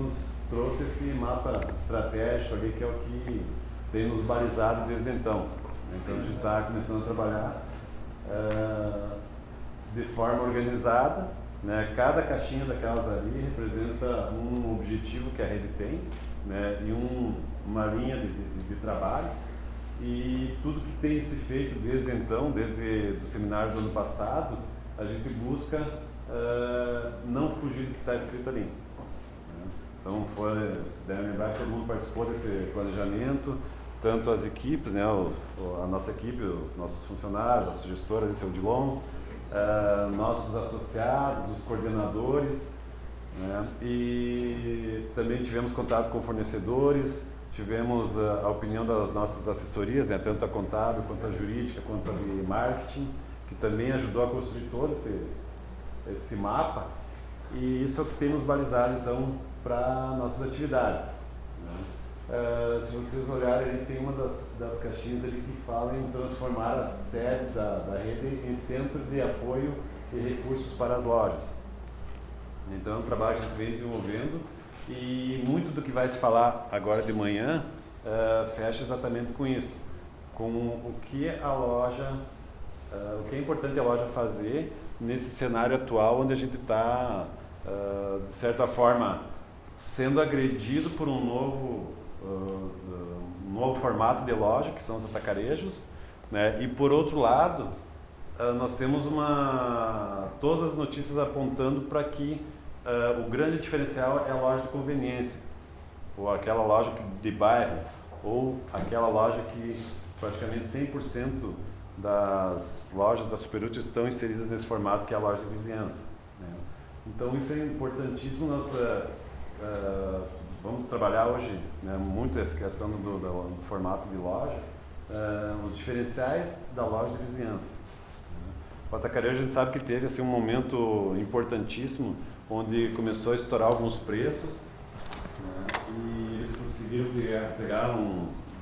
nos trouxe esse mapa estratégico ali, que é o que tem nos balizado desde então. Então a gente está começando a trabalhar de forma organizada, né? Cada caixinha daquelas ali representa um objetivo que a rede tem, né? E uma linha de trabalho, e tudo que tem se feito desde então, desde o seminário do ano passado, a gente busca não fugir do que está escrito ali. Então, se devem lembrar que todo mundo participou desse planejamento, tanto as equipes, né, a nossa equipe, os nossos funcionários, as gestoras de Odilon, nossos associados, os coordenadores, né, e também tivemos contato com fornecedores, tivemos a opinião das nossas assessorias, né, tanto a contábil, quanto a jurídica, quanto a de marketing, que também ajudou a construir todo esse mapa, e isso é o que tem nos balizado, então, para nossas atividades. Né? Se vocês olharem, ali tem uma das caixinhas ali que fala em transformar a sede da rede em centro de apoio e recursos para as lojas. Então é um trabalho que a gente vem desenvolvendo, e muito do que vai se falar agora de manhã fecha exatamente com isso, com o que a loja, o que é importante a loja fazer nesse cenário atual, onde a gente está, de certa forma, sendo agredido por um novo formato de loja, que são os atacarejos, né? E por outro lado, nós temos todas as notícias apontando para que o grande diferencial é a loja de conveniência, ou aquela loja de bairro, ou aquela loja que praticamente 100% das lojas da Superútil estão inseridas nesse formato, que é a loja de vizinhança. Né? Então isso é importantíssimo. Vamos trabalhar hoje, né, muito essa questão do formato de loja, os diferenciais da loja de vizinhança. O atacarejo, a gente sabe que teve assim, um momento importantíssimo, onde começou a estourar alguns preços, né, e eles conseguiram pegar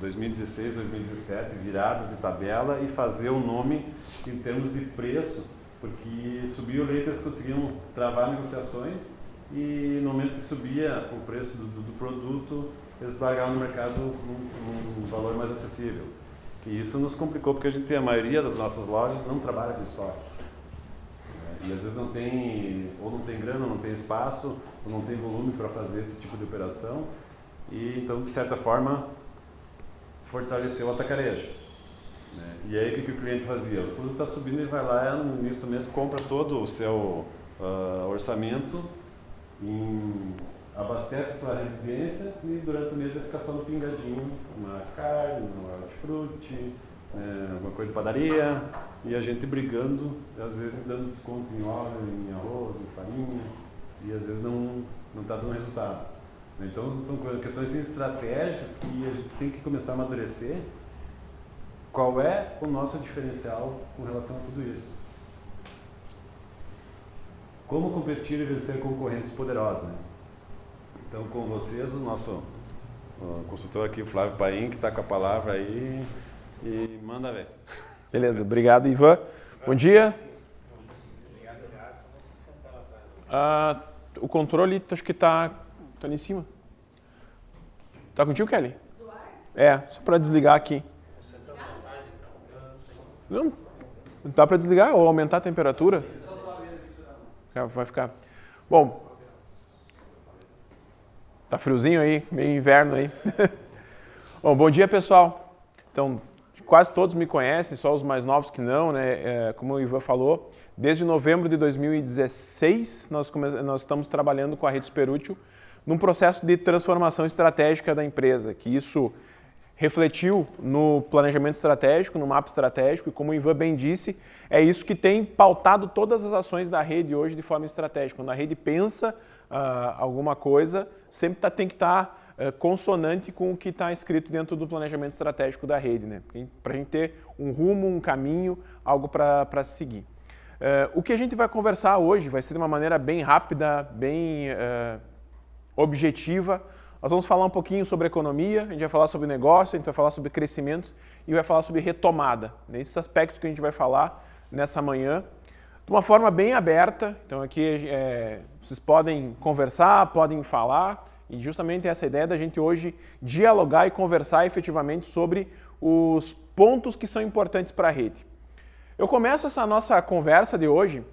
2016, 2017, viradas de tabela, e fazer o nome em termos de preço, porque subiu o leite, eles conseguiam travar negociações, e no momento que subia o preço do produto, eles largavam no mercado um valor mais acessível. E isso nos complicou, porque a maioria das nossas lojas não trabalha com estoque. E às vezes não tem grana, não tem espaço, ou não tem volume para fazer esse tipo de operação. E então, de certa forma, fortaleceu o atacarejo. E aí o que o cliente fazia? O produto está subindo, ele vai lá no início do mês, compra todo o seu orçamento, abastece a sua residência, e durante o mês vai ficar só no pingadinho, uma carne, um hortifruti, alguma coisa de padaria, e a gente brigando, às vezes dando desconto em óleo, em arroz, em farinha, e às vezes não está dando resultado. Então são questões estratégicas que a gente tem que começar a amadurecer. Qual é o nosso diferencial com relação a tudo isso? Como competir e vencer concorrentes poderosos, né? Então, com vocês, o nosso consultor aqui, o Flávio Paim, que está com a palavra aí, e manda ver. Beleza, obrigado, Ivan. Bom dia. O controle, acho que está ali em cima. Está contigo, Kelly? Só para desligar aqui. Não dá para desligar ou aumentar a temperatura? Vai ficar. Bom, tá friozinho aí, meio inverno aí. Bom dia, pessoal. Então, quase todos me conhecem, só os mais novos que não, né? Como o Ivan falou, desde novembro de 2016 nós estamos trabalhando com a Rede Superútil num processo de transformação estratégica da empresa, que isso refletiu no planejamento estratégico, no mapa estratégico, e como o Ivan bem disse, é isso que tem pautado todas as ações da rede hoje de forma estratégica. Quando a rede pensa alguma coisa, sempre tem que estar consonante com o que está escrito dentro do planejamento estratégico da rede, né? Para a gente ter um rumo, um caminho, algo para seguir. O que a gente vai conversar hoje vai ser de uma maneira bem rápida, bem objetiva. Nós vamos falar um pouquinho sobre economia, a gente vai falar sobre negócio, a gente vai falar sobre crescimentos e vai falar sobre retomada. Nesses aspectos que a gente vai falar nessa manhã, de uma forma bem aberta. Então aqui vocês podem conversar, podem falar E justamente essa ideia da gente hoje dialogar e conversar efetivamente sobre os pontos que são importantes para a rede. Eu começo essa nossa conversa de hoje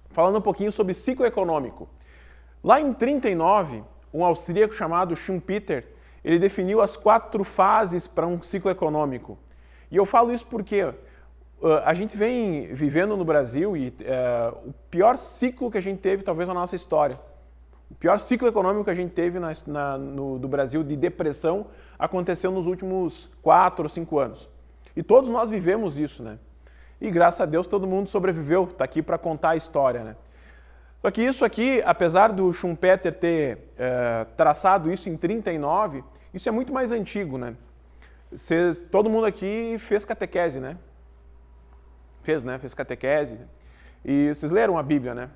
falando um pouquinho sobre ciclo econômico. Lá em 1939, um austríaco chamado Schumpeter, ele definiu as 4 fases para um ciclo econômico. E eu falo isso porque a gente vem vivendo no Brasil e o pior ciclo que a gente teve talvez na nossa história. O pior ciclo econômico que a gente teve do Brasil de depressão aconteceu nos últimos 4 ou 5 anos. E todos nós vivemos isso, né? E graças a Deus todo mundo sobreviveu, está aqui para contar a história, né? Só que isso aqui, apesar do Schumpeter ter traçado isso em 39, isso é muito mais antigo, né? Todo mundo aqui fez catequese, né? Fez catequese. E vocês leram a Bíblia, né?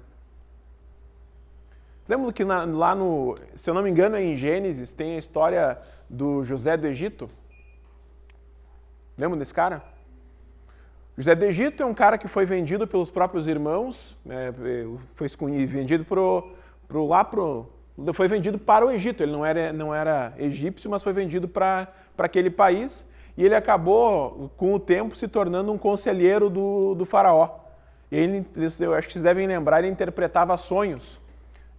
Lembra que lá no, se eu não me engano, em Gênesis, tem a história do José do Egito? Lembra desse cara? José do Egito é um cara que foi vendido pelos próprios irmãos, foi vendido foi vendido para o Egito. Ele não era egípcio, mas foi vendido para aquele país e ele acabou, com o tempo, se tornando um conselheiro do faraó. E ele, eu acho que vocês devem lembrar, ele interpretava sonhos.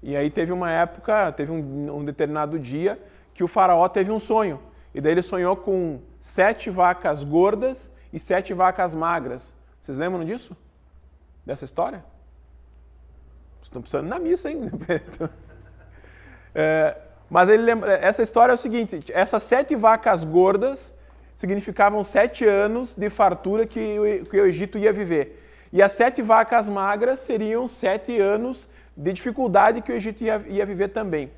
E aí teve uma época, teve um determinado dia que o faraó teve um sonho. E daí ele sonhou com 7 vacas gordas e 7 vacas magras. Vocês lembram disso? Dessa história? Vocês estão precisando ir na missa, hein? Mas essa história é o seguinte, essas 7 vacas gordas significavam 7 anos de fartura que o Egito ia viver. E as 7 vacas magras seriam 7 anos de dificuldade que o Egito ia viver também.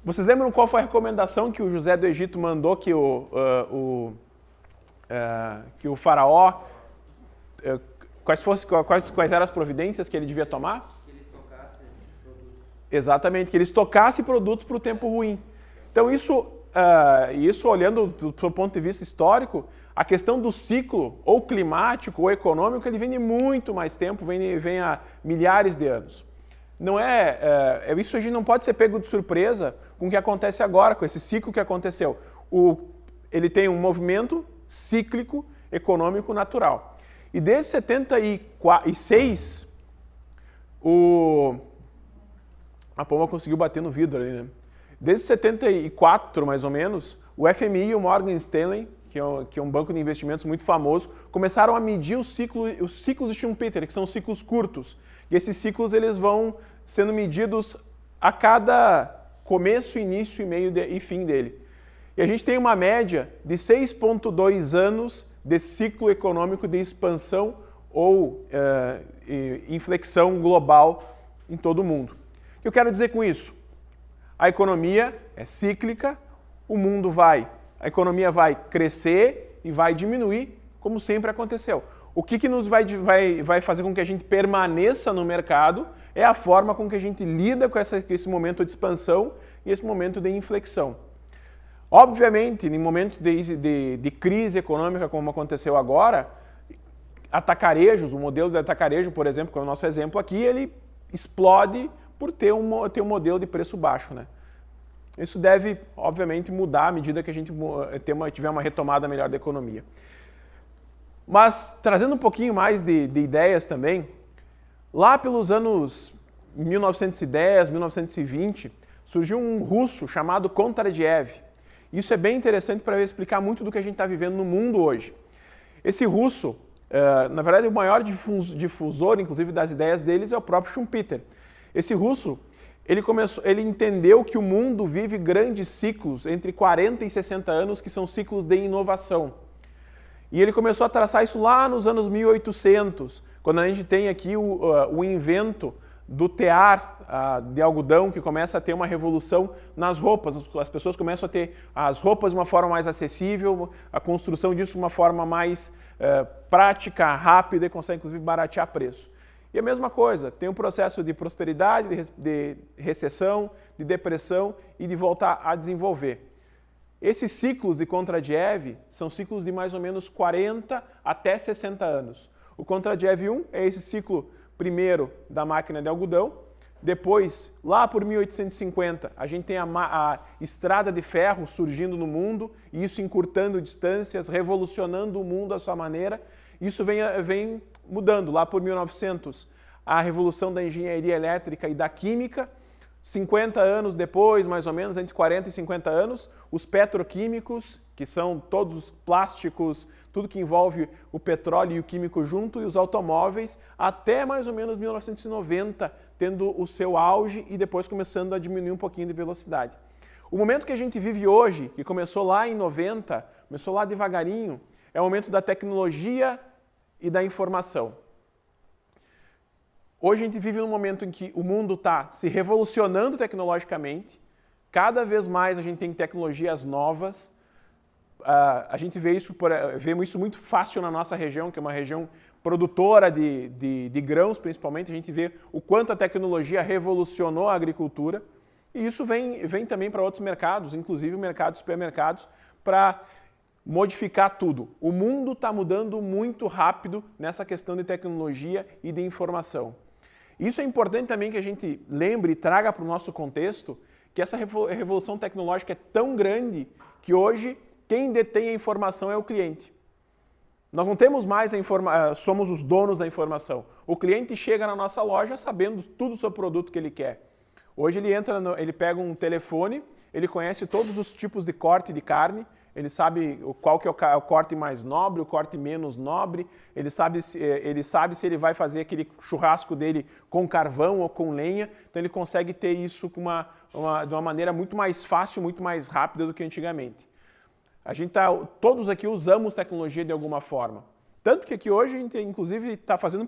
Vocês lembram qual foi a recomendação que o José do Egito mandou que o faraó, quais eram as providências que ele devia tomar? Que eles tocassem produtos. Exatamente, que eles tocassem produtos para o tempo ruim. Então isso olhando do seu ponto de vista histórico, a questão do ciclo, ou climático ou econômico, ele vem de muito mais tempo, vem há milhares de anos. Não isso a gente não pode ser pego de surpresa com o que acontece agora, com esse ciclo que aconteceu. Ele tem um movimento cíclico econômico natural. E desde 76, a pomba conseguiu bater no vidro ali, né? Desde 74, mais ou menos, o FMI e o Morgan Stanley, que é um banco de investimentos muito famoso, começaram a medir os ciclos de Schumpeter, que são ciclos curtos. E esses ciclos eles vão sendo medidos a cada começo, início, meio e fim dele. E a gente tem uma média de 6,2 anos de ciclo econômico de expansão ou inflexão global em todo o mundo. O que eu quero dizer com isso? A economia é cíclica, a economia vai crescer e vai diminuir, como sempre aconteceu. O que nos vai fazer com que a gente permaneça no mercado é a forma com que a gente lida com esse momento de expansão e esse momento de inflexão. Obviamente, em momentos de crise econômica, como aconteceu agora, atacarejos, o modelo de atacarejo, por exemplo, que é o nosso exemplo aqui, ele explode por ter um modelo de preço baixo, né? Isso deve, obviamente, mudar à medida que a gente tiver uma retomada melhor da economia. Mas, trazendo um pouquinho mais de ideias também, lá pelos anos 1910, 1920, surgiu um russo chamado Kondratiev. Isso é bem interessante para explicar muito do que a gente está vivendo no mundo hoje. Esse russo, na verdade, o maior difusor, inclusive, das ideias deles é o próprio Schumpeter. Esse russo, ele entendeu que o mundo vive grandes ciclos entre 40 e 60 anos, que são ciclos de inovação. E ele começou a traçar isso lá nos anos 1800, quando a gente tem aqui o invento do tear de algodão, que começa a ter uma revolução nas roupas. As pessoas começam a ter as roupas de uma forma mais acessível, a construção disso de uma forma mais prática, rápida e consegue, inclusive, baratear preço. E a mesma coisa, tem um processo de prosperidade, de recessão, de depressão e de voltar a desenvolver. Esses ciclos de Kondratiev são ciclos de mais ou menos 40 até 60 anos. O Kondratiev 1 é esse ciclo primeiro da máquina de algodão, Depois, lá por 1850, a gente tem a estrada de ferro surgindo no mundo, e isso encurtando distâncias, revolucionando o mundo à sua maneira. Isso vem mudando. Lá por 1900, a revolução da engenharia elétrica e da química. 50 anos depois, mais ou menos, entre 40 e 50 anos, os petroquímicos, que são todos os plásticos, tudo que envolve o petróleo e o químico junto, e os automóveis, até mais ou menos 1990, tendo o seu auge e depois começando a diminuir um pouquinho de velocidade. O momento que a gente vive hoje, que começou lá em 90, começou lá devagarinho, é o momento da tecnologia e da informação. Hoje a gente vive num momento em que o mundo está se revolucionando tecnologicamente, cada vez mais a gente tem tecnologias novas, a gente vê isso muito fácil na nossa região, que é uma região produtora de grãos principalmente, a gente vê o quanto a tecnologia revolucionou a agricultura, e isso vem também para outros mercados, inclusive o mercado de supermercados, para modificar tudo. O mundo está mudando muito rápido nessa questão de tecnologia e de informação. Isso é importante também que a gente lembre e traga para o nosso contexto que essa revolução tecnológica é tão grande que hoje quem detém a informação é o cliente. Nós não temos mais somos os donos da informação. O cliente chega na nossa loja sabendo tudo sobre o produto que ele quer. Hoje ele pega um telefone, ele conhece todos os tipos de corte de carne, ele sabe qual que é o corte mais nobre, o corte menos nobre, ele sabe se ele vai fazer aquele churrasco dele com carvão ou com lenha, então ele consegue ter isso de uma maneira muito mais fácil, muito mais rápida do que antigamente. Todos aqui usamos tecnologia de alguma forma. Tanto que aqui hoje a gente inclusive está fazendo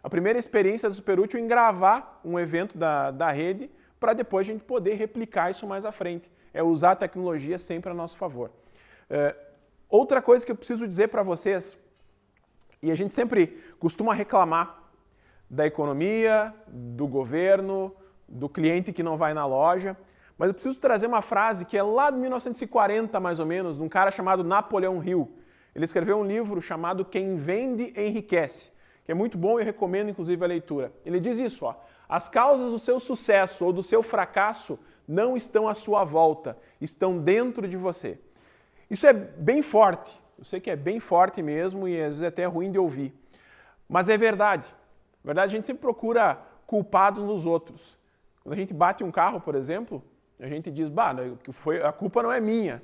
a primeira experiência do Superútil em gravar um evento da rede para depois a gente poder replicar isso mais à frente. É usar a tecnologia sempre a nosso favor. Outra coisa que eu preciso dizer para vocês, e a gente sempre costuma reclamar da economia, do governo, do cliente que não vai na loja, mas eu preciso trazer uma frase que é lá de 1940 mais ou menos, de um cara chamado Napoleão Hill. Ele escreveu um livro chamado Quem Vende Enriquece, que é muito bom e eu recomendo inclusive a leitura. Ele diz isso, ó: as causas do seu sucesso ou do seu fracasso não estão à sua volta, estão dentro de você. Isso é bem forte, eu sei que é bem forte mesmo e às vezes é até ruim de ouvir, mas é verdade. Na verdade, a gente sempre procura culpados nos outros. Quando a gente bate um carro, por exemplo, a gente diz, a culpa não é minha.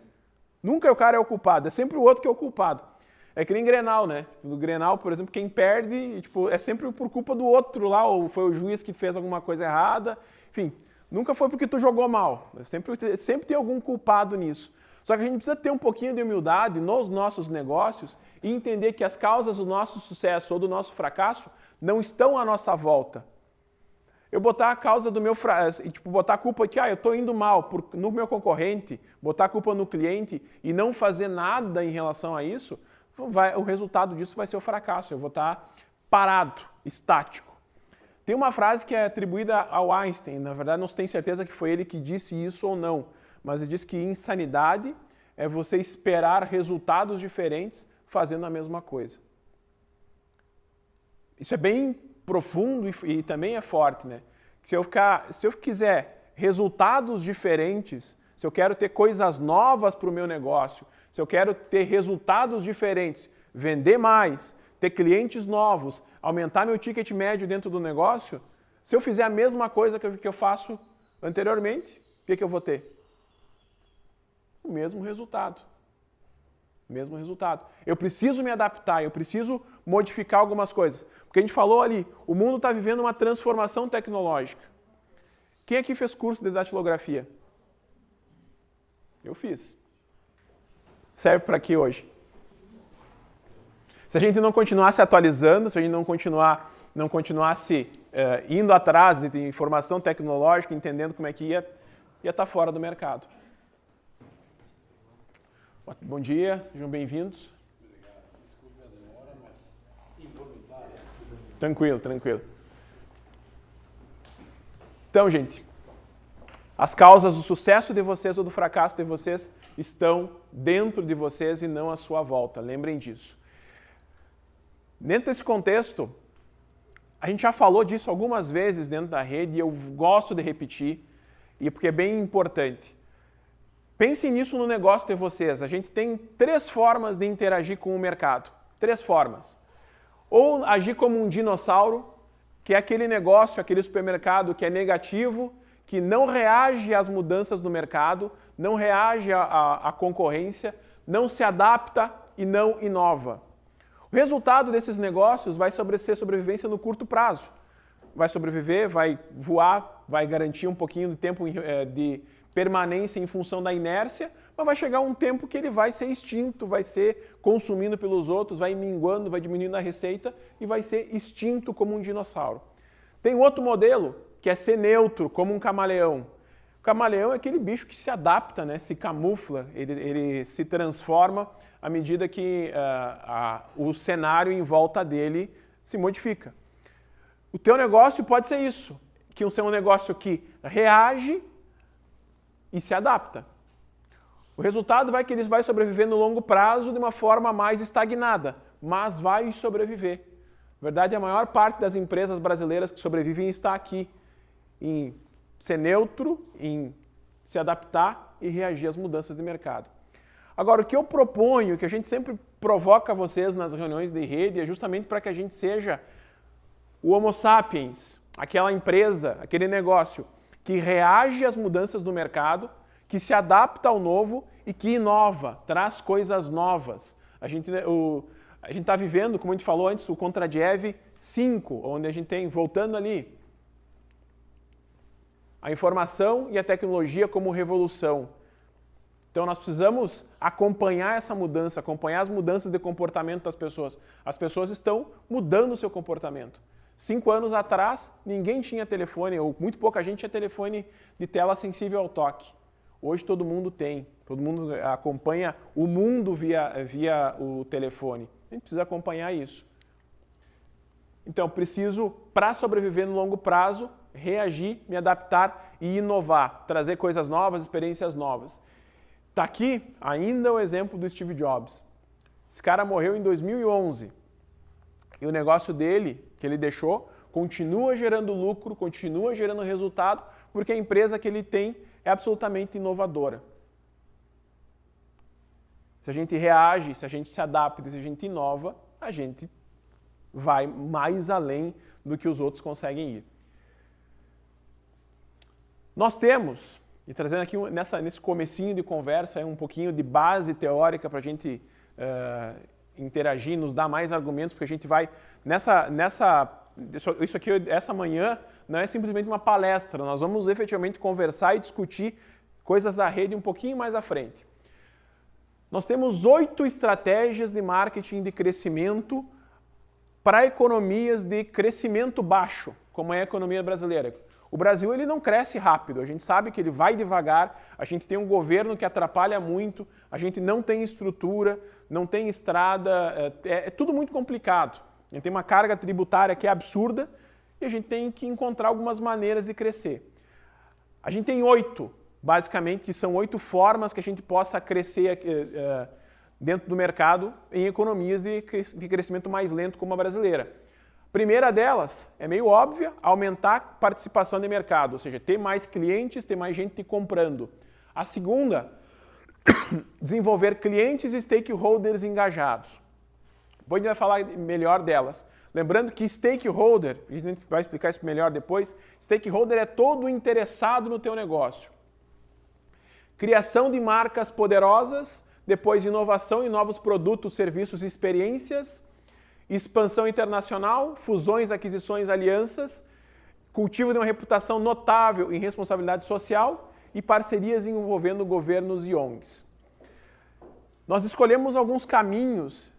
Nunca o cara é o culpado, é sempre o outro que é o culpado. É que nem Grenal, né? No Grenal, por exemplo, quem perde, é sempre por culpa do outro lá, ou foi o juiz que fez alguma coisa errada, enfim. Nunca foi porque tu jogou mal. Sempre tem algum culpado nisso. Só que a gente precisa ter um pouquinho de humildade nos nossos negócios e entender que as causas do nosso sucesso ou do nosso fracasso não estão à nossa volta. Eu botar a causa do meu fracasso, botar a culpa que eu estou indo mal no meu concorrente, botar a culpa no cliente e não fazer nada em relação a isso, o resultado disso vai ser o fracasso. Eu vou estar parado, estático. Tem uma frase que é atribuída ao Einstein, na verdade não se tem certeza que foi ele que disse isso ou não, mas ele diz que insanidade é você esperar resultados diferentes fazendo a mesma coisa. Isso é bem profundo e também é forte, né? Se eu quiser resultados diferentes, se eu quero ter coisas novas para o meu negócio, se eu quero ter resultados diferentes, vender mais, ter clientes novos, aumentar meu ticket médio dentro do negócio, se eu fizer a mesma coisa que eu faço anteriormente, o que eu vou ter? O mesmo resultado. Mesmo resultado. Eu preciso me adaptar, eu preciso modificar algumas coisas. Porque a gente falou ali, o mundo está vivendo uma transformação tecnológica. Quem aqui fez curso de datilografia? Eu fiz. Serve para quê hoje? Se a gente não continuar se atualizando, se a gente não continuasse indo atrás de informação tecnológica, entendendo como é que ia estar fora do mercado. Bom dia, sejam bem-vindos. Obrigado. Desculpe a demora, mas involuntária. Tranquilo, tranquilo. Então, gente, as causas do sucesso de vocês ou do fracasso de vocês estão dentro de vocês e não à sua volta. Lembrem disso. Dentro desse contexto, A gente já falou disso algumas vezes dentro da rede e eu gosto de repetir, e porque é bem importante. Pensem nisso no negócio de vocês. A gente tem 3 formas de interagir com o mercado. 3 formas. Ou agir como um dinossauro, que é aquele negócio, aquele supermercado que é negativo, que não reage às mudanças no mercado, não reage à concorrência, não se adapta e não inova. O resultado desses negócios vai ser sobrevivência no curto prazo. Vai sobreviver, vai voar, vai garantir um pouquinho de tempo de permanência em função da inércia, mas vai chegar um tempo que ele vai ser extinto, vai ser consumido pelos outros, vai minguando, vai diminuindo a receita e vai ser extinto como um dinossauro. Tem outro modelo, que é ser neutro, como um camaleão. O camaleão é aquele bicho que se adapta, né, se camufla, ele se transforma à medida que o cenário em volta dele se modifica. O teu negócio pode ser isso, que ser um negócio que reage e se adapta. O resultado vai que ele vai sobreviver no longo prazo de uma forma mais estagnada, mas vai sobreviver. Na verdade, a maior parte das empresas brasileiras que sobrevivem está aqui, em ser neutro, em se adaptar e reagir às mudanças de mercado. Agora, o que eu proponho, que a gente sempre provoca vocês nas reuniões de rede, é justamente para que a gente seja o Homo sapiens, aquela empresa, aquele negócio que reage às mudanças do mercado, que se adapta ao novo e que inova, traz coisas novas. A gente está vivendo, como a gente falou antes, o Contradiev 5, onde a gente tem, voltando ali, a informação e a tecnologia como revolução. Então nós precisamos acompanhar essa mudança, acompanhar as mudanças de comportamento das pessoas. As pessoas estão mudando o seu comportamento. 5 anos atrás, ninguém tinha telefone, ou muito pouca gente tinha telefone de tela sensível ao toque. Hoje todo mundo tem, todo mundo acompanha o mundo via o telefone. A gente precisa acompanhar isso. Então, preciso, para sobreviver no longo prazo, reagir, me adaptar e inovar, trazer coisas novas, experiências novas. Está aqui ainda o exemplo do Steve Jobs. Esse cara morreu em 2011 e o negócio dele, que ele deixou, continua gerando lucro, continua gerando resultado, porque a empresa que ele tem é absolutamente inovadora. Se a gente reage, se a gente se adapta, se a gente inova, a gente vai mais além do que os outros conseguem ir. Nós temos, e trazendo aqui nesse comecinho de conversa, um pouquinho de base teórica para a gente interagir, nos dar mais argumentos, porque a gente vai, isso aqui, essa manhã, não é simplesmente uma palestra, nós vamos efetivamente conversar e discutir coisas da rede um pouquinho mais à frente. Nós temos 8 estratégias de marketing de crescimento para economias de crescimento baixo, como é a economia brasileira. O Brasil ele não cresce rápido, a gente sabe que ele vai devagar, a gente tem um governo que atrapalha muito, a gente não tem estrutura, não tem estrada, é tudo muito complicado. A gente tem uma carga tributária que é absurda e a gente tem que encontrar algumas maneiras de crescer. A gente tem 8, basicamente, que são 8 formas que a gente possa crescer dentro do mercado em economias de crescimento mais lento como a brasileira. A primeira delas é meio óbvia, aumentar a participação de mercado, ou seja, ter mais clientes, ter mais gente comprando. A segunda, desenvolver clientes e stakeholders engajados. Depois a gente vai falar melhor delas. Lembrando que stakeholder, a gente vai explicar isso melhor depois, stakeholder é todo interessado no teu negócio. Criação de marcas poderosas, depois inovação em novos produtos, serviços e experiências, expansão internacional, fusões, aquisições, alianças, cultivo de uma reputação notável em responsabilidade social e parcerias envolvendo governos e ONGs. Nós escolhemos alguns caminhos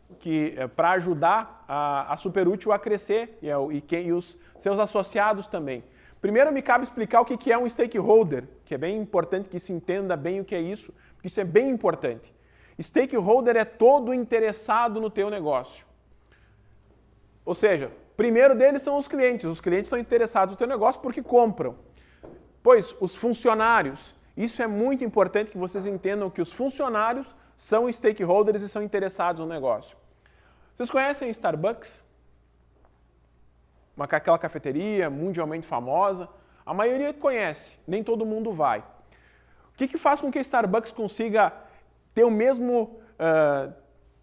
para ajudar a Superútil a crescer e os seus associados também. Primeiro me cabe explicar o que é um stakeholder, que é bem importante que se entenda bem o que é isso, porque isso é bem importante. Stakeholder é todo interessado no teu negócio. Ou seja, primeiro deles são os clientes são interessados no teu negócio porque compram. Pois, os funcionários, isso é muito importante que vocês entendam que os funcionários são stakeholders e são interessados no negócio. Vocês conhecem Starbucks? aquela cafeteria mundialmente famosa, a maioria conhece, nem todo mundo vai. O que faz com que a Starbucks consiga ter o mesmo,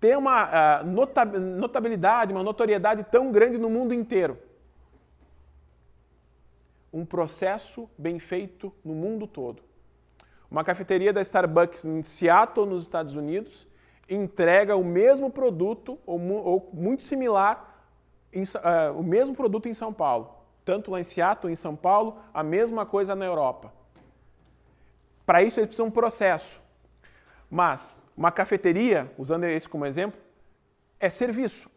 ter uma notabilidade, uma notoriedade tão grande no mundo inteiro? Um processo bem feito no mundo todo. Uma cafeteria da Starbucks em Seattle, nos Estados Unidos, entrega o mesmo produto, ou muito similar, o mesmo produto em São Paulo. Tanto lá em Seattle, em São Paulo, a mesma coisa na Europa. Para isso, eles precisam de um processo. Mas uma cafeteria, usando esse como exemplo, é serviço.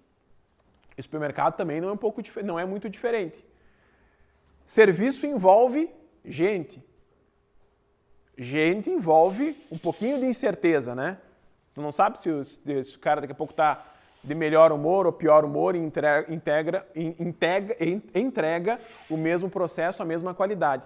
O supermercado também não é muito diferente. Serviço envolve gente. Gente envolve um pouquinho de incerteza, né? Tu não sabe se o cara daqui a pouco está de melhor humor ou pior humor e entrega o mesmo processo, a mesma qualidade.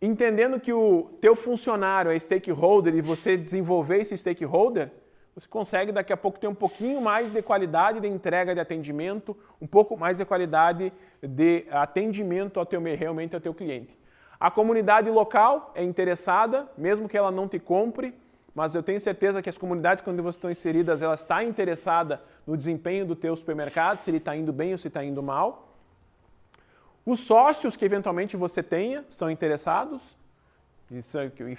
Entendendo que o teu funcionário é stakeholder e você desenvolver esse stakeholder, você consegue daqui a pouco ter um pouquinho mais de qualidade de entrega de atendimento, um pouco mais de qualidade de atendimento realmente ao teu cliente. A comunidade local é interessada, mesmo que ela não te compre, mas eu tenho certeza que as comunidades, quando elas estão inseridas, elas estão interessadas no desempenho do teu supermercado, se ele está indo bem ou se está indo mal. Os sócios que eventualmente você tenha são interessados,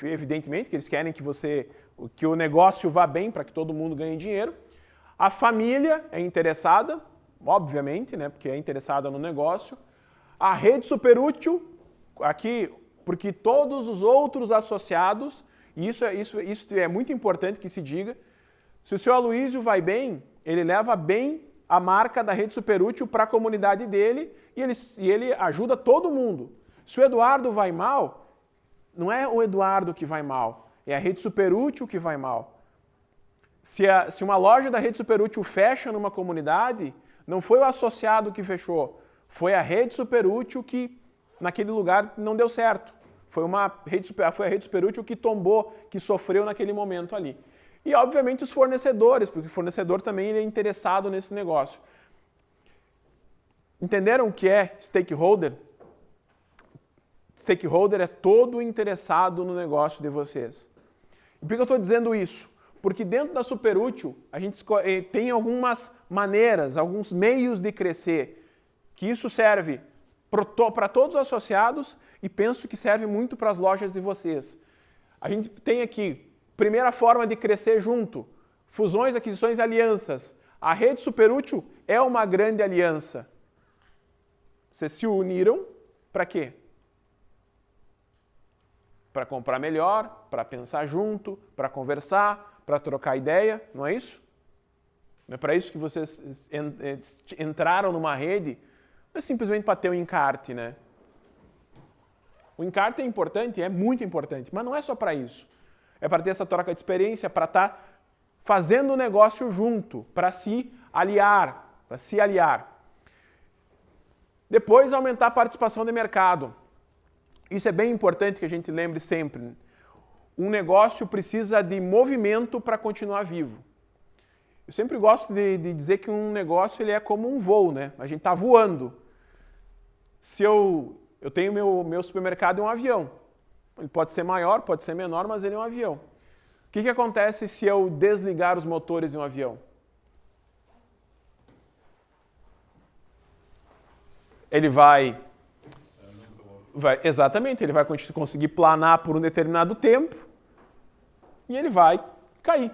evidentemente que eles querem que o negócio vá bem para que todo mundo ganhe dinheiro. A família é interessada, obviamente, né, porque é interessada no negócio. A rede superútil, aqui, porque todos os outros associados, e isso é muito importante que se diga, se o seu Aloysio vai bem, ele leva bem a marca da rede superútil para a comunidade dele e ele ajuda todo mundo. Se o Eduardo vai mal, não é o Eduardo que vai mal, é a rede superútil que vai mal. Se uma loja da rede superútil fecha numa comunidade, não foi o associado que fechou, foi a rede superútil que naquele lugar não deu certo. Foi a rede superútil que tombou, que sofreu naquele momento ali. E, obviamente, os fornecedores, porque o fornecedor também ele é interessado nesse negócio. Entenderam o que é stakeholder? Stakeholder é todo interessado no negócio de vocês. E por que eu estou dizendo isso? Porque dentro da superútil, a gente tem algumas maneiras, alguns meios de crescer, que isso serve para todos os associados e penso que serve muito para as lojas de vocês. A gente tem aqui, primeira forma de crescer junto, fusões, aquisições e alianças. A rede superútil é uma grande aliança. Vocês se uniram para quê? Para comprar melhor, para pensar junto, para conversar, para trocar ideia, não é isso? Não é para isso que vocês entraram numa rede? Não é simplesmente para ter um encarte, né? O encarte é importante, é muito importante, mas não é só para isso. É para ter essa troca de experiência, para estar fazendo o negócio junto, para se aliar, Depois, aumentar a participação de mercado. Isso é bem importante que a gente lembre sempre. Um negócio precisa de movimento para continuar vivo. Eu sempre gosto de dizer que um negócio ele é como um voo, né? A gente está voando. Se eu tenho meu supermercado é um avião. Ele pode ser maior, pode ser menor, mas ele é um avião. O que acontece se eu desligar os motores de um avião? Ele exatamente, ele vai conseguir planar por um determinado tempo e ele vai cair.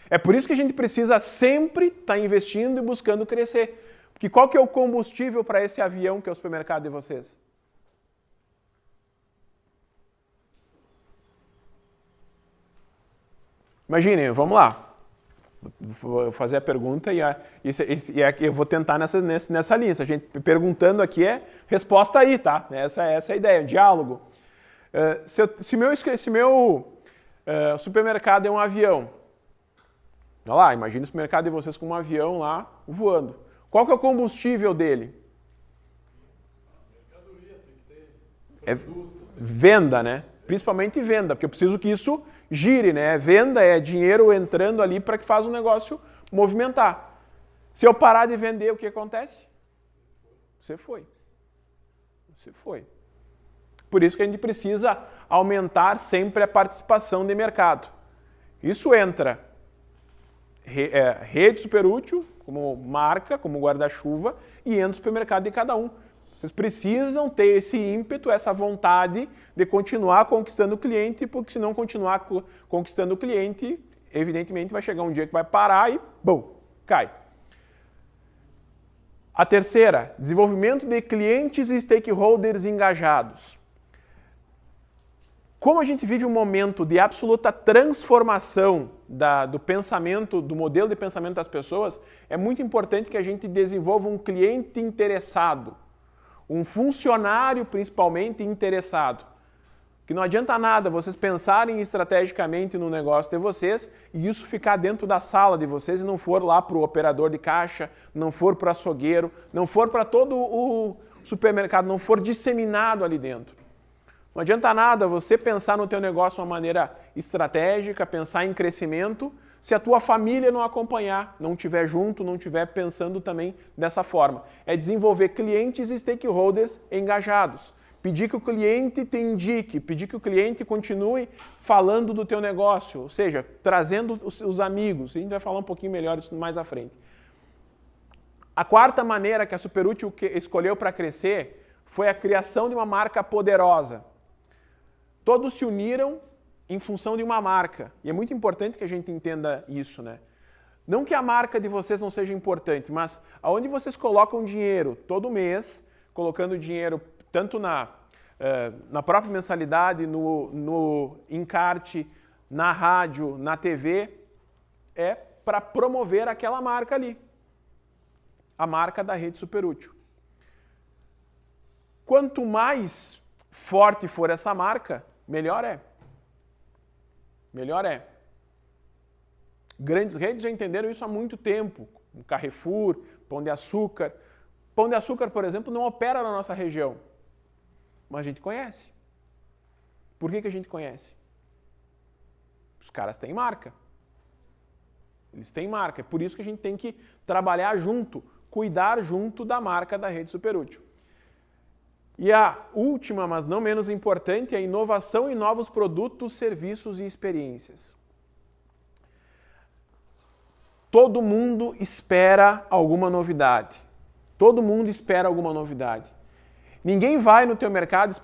É por isso que a gente precisa sempre estar investindo e buscando crescer. Porque qual que é o combustível para esse avião que é o supermercado de vocês? Imaginem, vamos lá. Vou fazer a pergunta e eu vou tentar nessa linha. Se a gente perguntando aqui é resposta aí, tá? Essa é a ideia, um diálogo. Se meu supermercado é um avião, olha lá, imagina o supermercado de vocês com um avião lá voando. Qual que é o combustível dele? É venda, né? Principalmente venda, porque eu preciso que isso gire, né? Venda é dinheiro entrando ali para que faça o negócio movimentar. Se eu parar de vender, o que acontece? você foi. Você foi. Por isso que a gente precisa aumentar sempre a participação de mercado. Isso entra rede Superútil, como marca, como guarda-chuva, e entra o supermercado de cada um. Vocês precisam ter esse ímpeto, essa vontade de continuar conquistando o cliente, porque se não continuar conquistando o cliente, evidentemente vai chegar um dia que vai parar e, bum, cai. A terceira, desenvolvimento de clientes e stakeholders engajados. Como a gente vive um momento de absoluta transformação do pensamento, do modelo de pensamento das pessoas, é muito importante que a gente desenvolva um cliente interessado, um funcionário principalmente interessado. Que não adianta nada vocês pensarem estrategicamente no negócio de vocês e isso ficar dentro da sala de vocês e não for lá para o operador de caixa, não for para o açougueiro, não for para todo o supermercado, não for disseminado ali dentro. Não adianta nada você pensar no teu negócio de uma maneira estratégica, pensar em crescimento, se a tua família não acompanhar, não estiver junto, não estiver pensando também dessa forma. É desenvolver clientes e stakeholders engajados. Pedir que o cliente te indique, pedir que o cliente continue falando do teu negócio, ou seja, trazendo os amigos. A gente vai falar um pouquinho melhor isso mais à frente. A quarta maneira que a Superútil escolheu para crescer foi a criação de uma marca poderosa. Todos se uniram em função de uma marca. E é muito importante que a gente entenda isso, né? Não que a marca de vocês não seja importante, mas aonde vocês colocam dinheiro todo mês, colocando dinheiro tanto na própria mensalidade, no encarte, na rádio, na TV, é para promover aquela marca ali. A marca da rede Superútil. Quanto mais forte for essa marca, melhor é. Melhor é. Grandes redes já entenderam isso há muito tempo. Carrefour, Pão de Açúcar. Pão de Açúcar, por exemplo, não opera na nossa região. Mas a gente conhece. Por que a gente conhece? Os caras têm marca. Eles têm marca. É por isso que a gente tem que trabalhar junto, cuidar junto da marca da rede Superútil. E a última, mas não menos importante, é a inovação em novos produtos, serviços e experiências. Todo mundo espera alguma novidade. Todo mundo espera alguma novidade. Ninguém vai no teu mercado,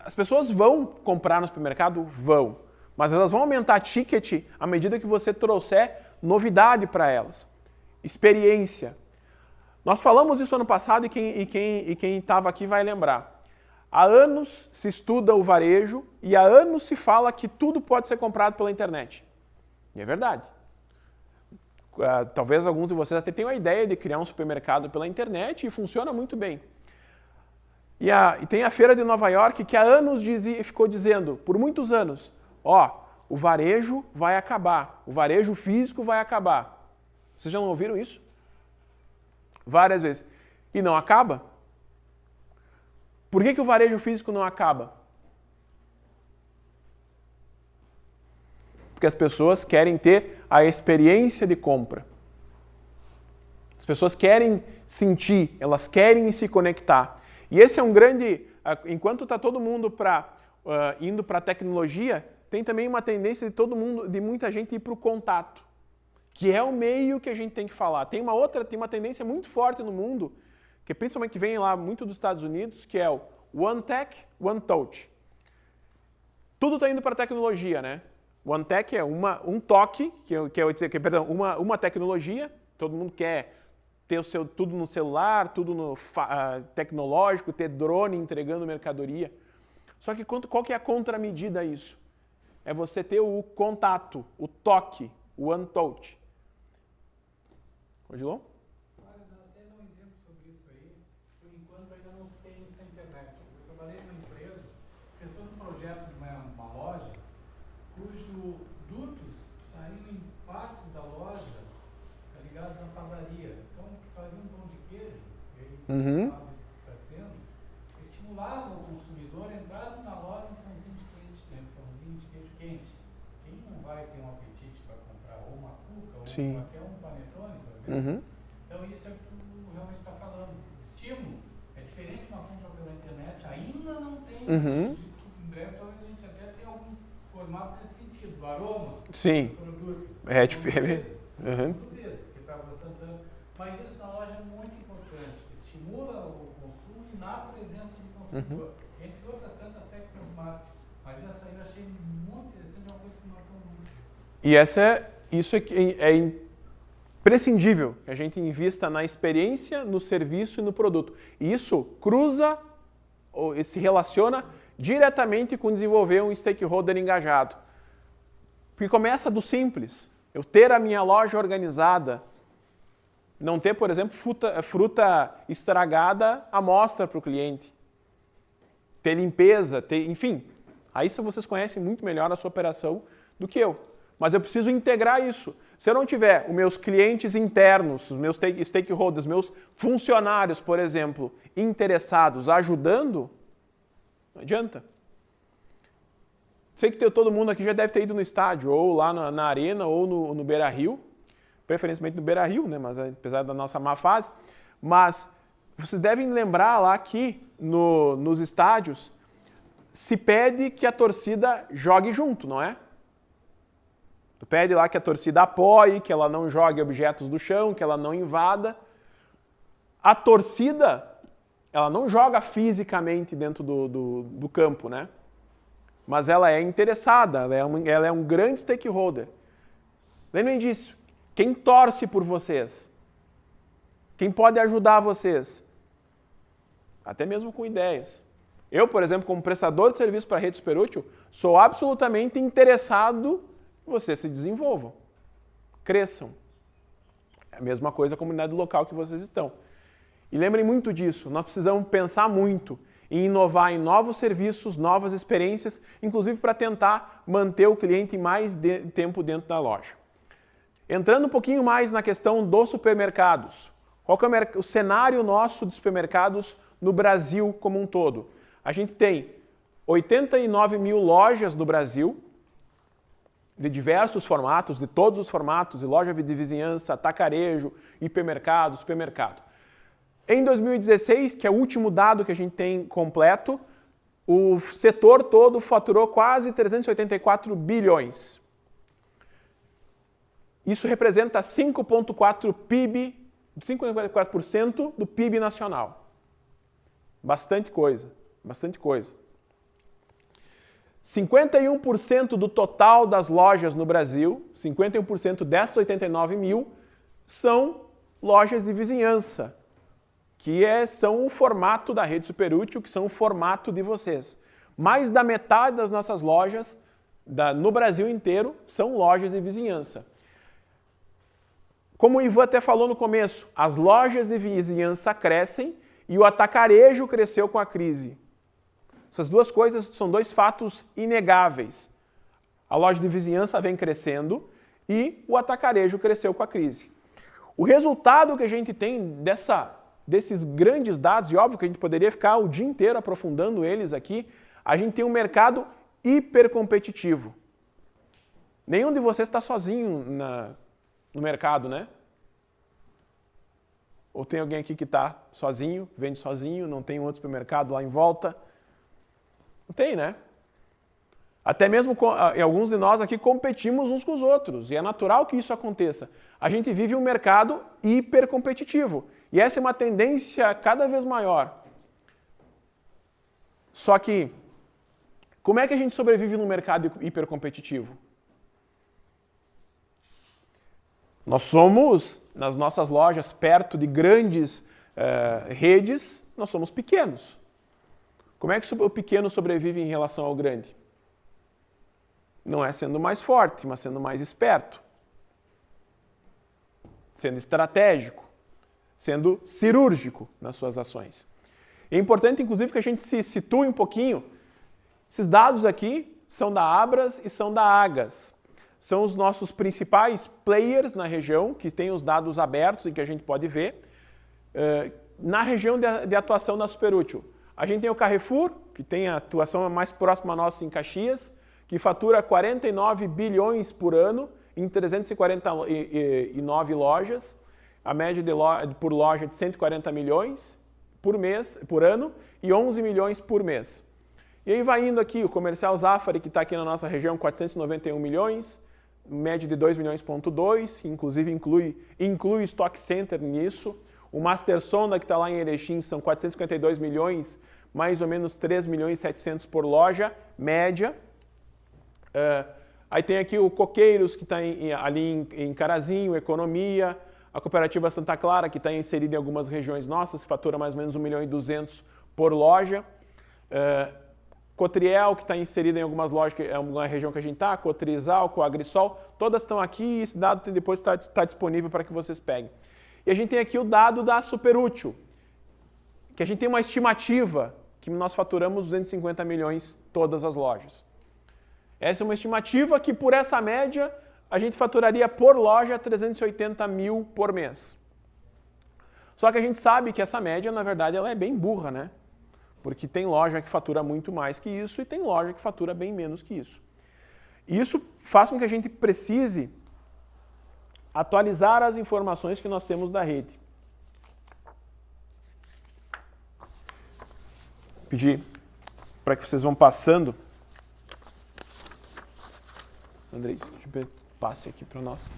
as pessoas vão comprar no supermercado? Vão. Mas elas vão aumentar ticket à medida que você trouxer novidade para elas. Experiência. Nós falamos isso ano passado e quem estava aqui vai lembrar. Há anos se estuda o varejo e há anos se fala que tudo pode ser comprado pela internet. E é verdade. Talvez alguns de vocês até tenham a ideia de criar um supermercado pela internet e funciona muito bem. E tem a Feira de Nova York que há anos ficou dizendo, por muitos anos, o varejo vai acabar, o varejo físico vai acabar. Vocês já não ouviram isso? Várias vezes. E não acaba? Por que o varejo físico não acaba? Porque as pessoas querem ter a experiência de compra. As pessoas querem sentir, elas querem se conectar. E esse é um grande... Enquanto está todo mundo indo para a tecnologia, tem também uma tendência de muita gente ir para o contato, que é o meio que a gente tem que falar. Tem uma tendência muito forte no mundo, que principalmente vem lá muito dos Estados Unidos, que é o One Tech, One Touch. Tudo está indo para a tecnologia, né? One Tech é um toque, uma tecnologia, todo mundo quer ter tudo no celular, tudo no tecnológico, ter drone entregando mercadoria. Só que qual que é a contramedida a isso? É você ter o contato, o toque, o One Touch. Odilon? Até dar um exemplo sobre isso aí, por enquanto ainda não se tem isso na internet. Eu trabalhei numa empresa, fez todo um projeto de uma loja, cujo dutos saíam em partes da loja ligados à padaria. Então, que fazia um pão de queijo, e aí faz isso que está sendo, estimulava o consumidor a entrar na loja um pãozinho de quente, né? Pãozinho de queijo quente. Quem não vai ter um apetite para comprar ou uma cuca, ou até um panetone, por exemplo? Então, isso é o que tu realmente está falando. Estímulo. Uhum. Em breve talvez a gente até tenha algum formato nesse sentido, do aroma Sim. do produto. É Não diferente. duvido, Uhum. não duvido, porque está avançando. Mas isso na loja é muito importante, estimula o consumo e na presença do consumidor, entre outras tantas técnicas de marketing. Mas essa aí eu achei muito interessante, é uma coisa que marcou muito. E isso é imprescindível, que a gente invista na experiência, no serviço e no produto. E isso cruza, ou se relaciona diretamente com desenvolver um stakeholder engajado. Porque começa do simples. Eu ter a minha loja organizada, não ter, por exemplo, fruta estragada à mostra para o cliente. Ter limpeza, enfim. Aí vocês conhecem muito melhor a sua operação do que eu. Mas eu preciso integrar isso. Se eu não tiver os meus clientes internos, os meus stakeholders, meus funcionários, por exemplo, interessados, ajudando, não adianta. Sei que todo mundo aqui já deve ter ido no estádio, ou lá na Arena, ou no Beira-Rio, preferencialmente no Beira-Rio, né? Mas apesar da nossa má fase. Mas vocês devem lembrar lá que nos estádios se pede que a torcida jogue junto, não é? Tu pede lá que a torcida apoie, que ela não jogue objetos do chão, que ela não invada. A torcida, ela não joga fisicamente dentro do campo, né? Mas ela é interessada, ela é um grande stakeholder. Lembrem disso. Quem torce por vocês? Quem pode ajudar vocês? Até mesmo com ideias. Eu, por exemplo, como prestador de serviço para a Rede Superútil, sou absolutamente interessado que vocês se desenvolvam, cresçam. É a mesma coisa a comunidade local que vocês estão. E lembrem muito disso, nós precisamos pensar muito em inovar em novos serviços, novas experiências, inclusive para tentar manter o cliente mais tempo dentro da loja. Entrando um pouquinho mais na questão dos supermercados. Qual que é o cenário nosso de supermercados no Brasil como um todo? A gente tem 89 mil lojas no Brasil, de diversos formatos, de todos os formatos, de loja de vizinhança, atacarejo, hipermercado, supermercado. Em 2016, que é o último dado que a gente tem completo, o setor todo faturou quase 384 bilhões. Isso representa 5,4% PIB, 5,4% do PIB nacional. Bastante coisa, bastante coisa. 51% do total das lojas no Brasil, 51% dessas 89 mil, são lojas de vizinhança, que são o formato da Rede Superútil, que são o formato de vocês. Mais da metade das nossas lojas no Brasil inteiro são lojas de vizinhança. Como o Ivan até falou no começo, as lojas de vizinhança crescem e o atacarejo cresceu com a crise. Essas duas coisas são dois fatos inegáveis. A loja de vizinhança vem crescendo e o atacarejo cresceu com a crise. O resultado que a gente tem desses grandes dados, e óbvio que a gente poderia ficar o dia inteiro aprofundando eles aqui, a gente tem um mercado hipercompetitivo. Nenhum de vocês está sozinho no mercado, né? Ou tem alguém aqui que está sozinho, vende sozinho, não tem um outro supermercado lá em volta? Não tem, né? Até mesmo alguns de nós aqui competimos uns com os outros, e é natural que isso aconteça. A gente vive um mercado hipercompetitivo, e essa é uma tendência cada vez maior. Só que, como é que a gente sobrevive num mercado hipercompetitivo? Nós somos, nas nossas lojas, perto de grandes redes, nós somos pequenos. Como é que o pequeno sobrevive em relação ao grande? Não é sendo mais forte, mas sendo mais esperto. Sendo estratégico. Sendo cirúrgico nas suas ações. É importante, inclusive, que a gente se situe um pouquinho. Esses dados aqui são da Abras e são da Agas. São os nossos principais players na região, que têm os dados abertos e que a gente pode ver. Na região de atuação da Superútil. A gente tem o Carrefour, que tem a atuação mais próxima a nossa em Caxias, que fatura 49 bilhões por ano em 349 lojas, a média por loja de 140 milhões por ano e 11 milhões por mês. E aí vai indo aqui, o Comercial Zafari, que está aqui na nossa região, 491 milhões, média de 2,2 milhões, inclusive inclui Stock Center nisso. O Master Sonda, que está lá em Erechim, são 452 milhões, mais ou menos 3 milhões e 700 por loja, média. Aí tem aqui o Coqueiros, que está ali em Carazinho, Economia, a Cooperativa Santa Clara, que está inserida em algumas regiões nossas, fatura mais ou menos 1 milhão e 200 por loja. Cotriel, que está inserida em algumas lojas, que é uma região que a gente está, Cotrizal, Coagrisol, todas estão aqui e esse dado depois está disponível para que vocês peguem. E a gente tem aqui o dado da Superútil, que a gente tem uma estimativa que nós faturamos 250 milhões todas as lojas. Essa é uma estimativa que por essa média a gente faturaria por loja 380 mil por mês. Só que a gente sabe que essa média, na verdade, ela é bem burra, né? Porque tem loja que fatura muito mais que isso e tem loja que fatura bem menos que isso. E isso faz com que a gente precise atualizar as informações que nós temos da rede. Pedir para que vocês vão passando. Andrei, passe aqui para nós.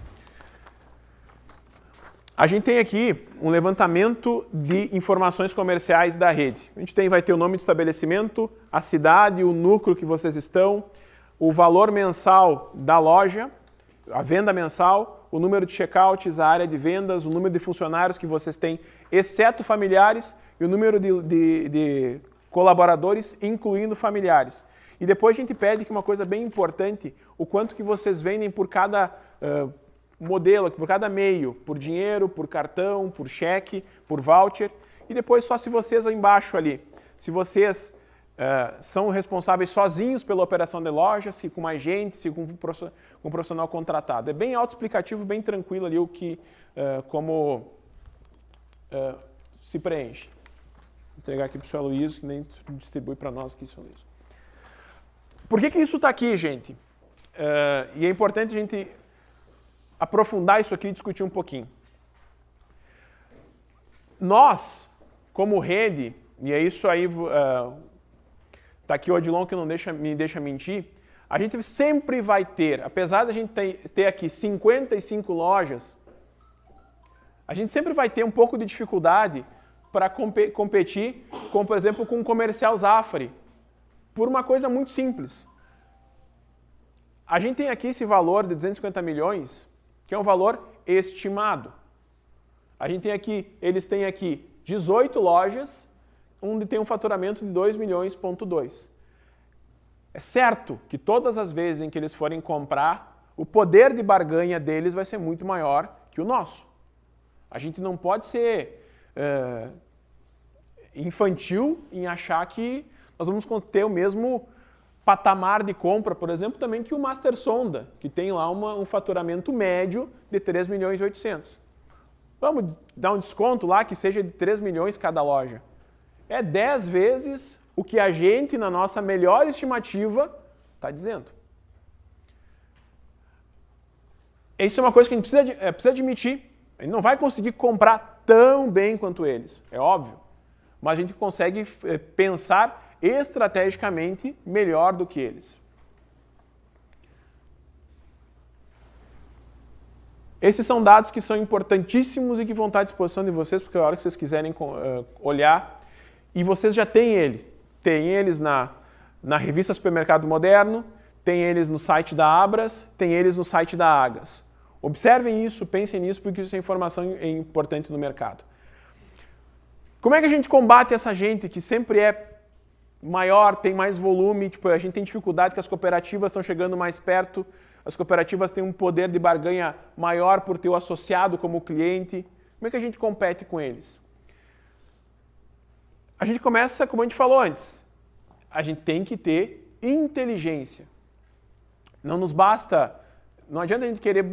A gente tem aqui um levantamento de informações comerciais da rede. A gente vai ter o nome do estabelecimento, a cidade, o núcleo que vocês estão, o valor mensal da loja, a venda mensal, o número de checkouts, a área de vendas, o número de funcionários que vocês têm, exceto familiares, e o número de colaboradores, incluindo familiares. E depois a gente pede que uma coisa bem importante, o quanto que vocês vendem por cada modelo, por cada meio, por dinheiro, por cartão, por cheque, por voucher. E depois só se vocês aí embaixo ali, se vocês são responsáveis sozinhos pela operação de loja, se com mais gente, se com um profissional contratado. É bem autoexplicativo, bem tranquilo ali o que, como se preenche. Vou entregar aqui para o senhor Luiz, que nem distribui para nós aqui, senhor Luiz. Por que isso está aqui, gente? E é importante a gente aprofundar isso aqui e discutir um pouquinho. Nós, como rede, e é isso aí, está aqui o Odilon que não me deixa mentir, a gente sempre vai ter, apesar da gente ter aqui 55 lojas, a gente sempre vai ter um pouco de dificuldade para competir, como, por exemplo, com o Comercial Zafari, por uma coisa muito simples. A gente tem aqui esse valor de 250 milhões, que é um valor estimado. A gente tem aqui, eles têm aqui 18 lojas, onde tem um faturamento de 2,2 milhões. É certo que todas as vezes em que eles forem comprar, o poder de barganha deles vai ser muito maior que o nosso. A gente não pode ser infantil em achar que nós vamos ter o mesmo patamar de compra, por exemplo, também que o Master Sonda, que tem lá um faturamento médio de 3 milhões e 800. Vamos dar um desconto lá que seja de 3 milhões cada loja. É 10 vezes o que a gente, na nossa melhor estimativa, está dizendo. Isso é uma coisa que a gente precisa admitir. A gente não vai conseguir comprar tão bem quanto eles, é óbvio. Mas a gente consegue pensar estrategicamente melhor do que eles. Esses são dados que são importantíssimos e que vão estar à disposição de vocês, porque a hora que vocês quiserem olhar, e vocês já têm ele. Tem eles na revista Supermercado Moderno, tem eles no site da Abras, tem eles no site da Agas. Observem isso, pensem nisso, porque isso é informação importante no mercado. Como é que a gente combate essa gente que sempre é maior, tem mais volume, tipo, a gente tem dificuldade que as cooperativas estão chegando mais perto, as cooperativas têm um poder de barganha maior por ter o associado como cliente. Como é que a gente compete com eles? A gente começa, como a gente falou antes, a gente tem que ter inteligência. Não nos basta, não adianta a gente querer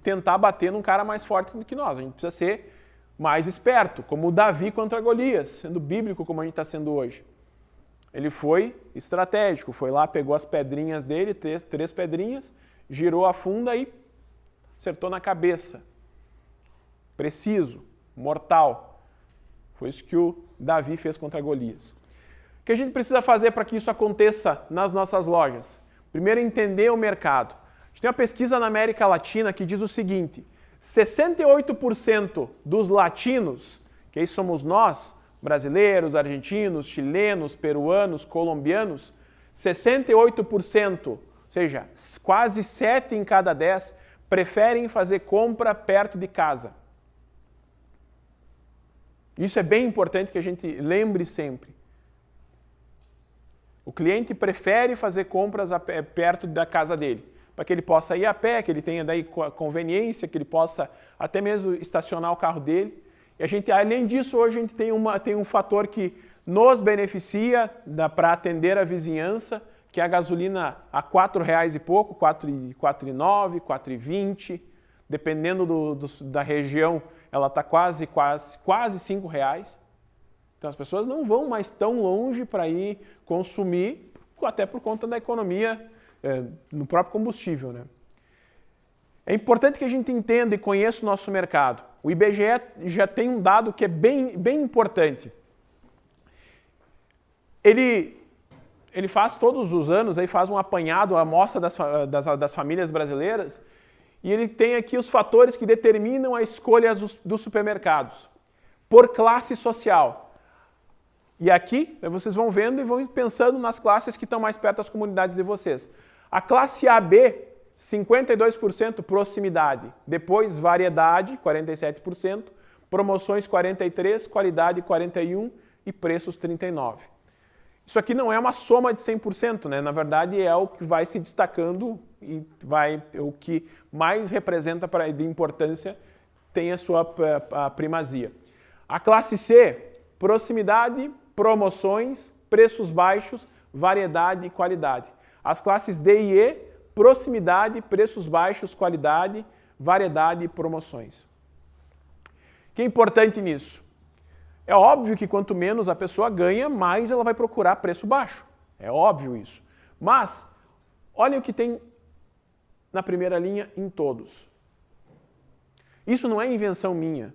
tentar bater num cara mais forte do que nós, a gente precisa ser mais esperto, como o Davi contra Golias, sendo bíblico como a gente está sendo hoje. Ele foi estratégico, foi lá, pegou as pedrinhas dele, três pedrinhas, girou a funda e acertou na cabeça. Preciso, mortal. Foi isso que o Davi fez contra Golias. O que a gente precisa fazer para que isso aconteça nas nossas lojas? Primeiro, entender o mercado. A gente tem uma pesquisa na América Latina que diz o seguinte: 68% dos latinos, que aí somos nós, brasileiros, argentinos, chilenos, peruanos, colombianos, 68%, ou seja, quase 7 em cada 10, preferem fazer compra perto de casa. Isso é bem importante que a gente lembre sempre. O cliente prefere fazer compras perto da casa dele, para que ele possa ir a pé, que ele tenha daí conveniência, que ele possa até mesmo estacionar o carro dele. E a gente, além disso, hoje a gente tem um fator que nos beneficia para atender a vizinhança, que é a gasolina a R$4 e pouco, R$4,09, R$4,20, dependendo da região, ela está quase R$5. Então as pessoas não vão mais tão longe para ir consumir, até por conta da economia no próprio combustível, né? É importante que a gente entenda e conheça o nosso mercado. O IBGE já tem um dado que é bem importante. Ele faz todos os anos, aí faz um apanhado, a amostra das famílias brasileiras, e ele tem aqui os fatores que determinam a escolha dos supermercados, por classe social. E aqui, vocês vão vendo e vão pensando nas classes que estão mais perto das comunidades de vocês. A classe AB, 52% proximidade, depois variedade, 47%, promoções 43%, qualidade 41% e preços 39%. Isso aqui não é uma soma de 100%, né? Na verdade é o que vai se destacando e o que mais representa de importância tem a sua primazia. A classe C, proximidade, promoções, preços baixos, variedade e qualidade. As classes D e E, proximidade, preços baixos, qualidade, variedade e promoções. O que é importante nisso? É óbvio que quanto menos a pessoa ganha, mais ela vai procurar preço baixo. É óbvio isso. Mas, olhem o que tem na primeira linha em todos. Isso não é invenção minha.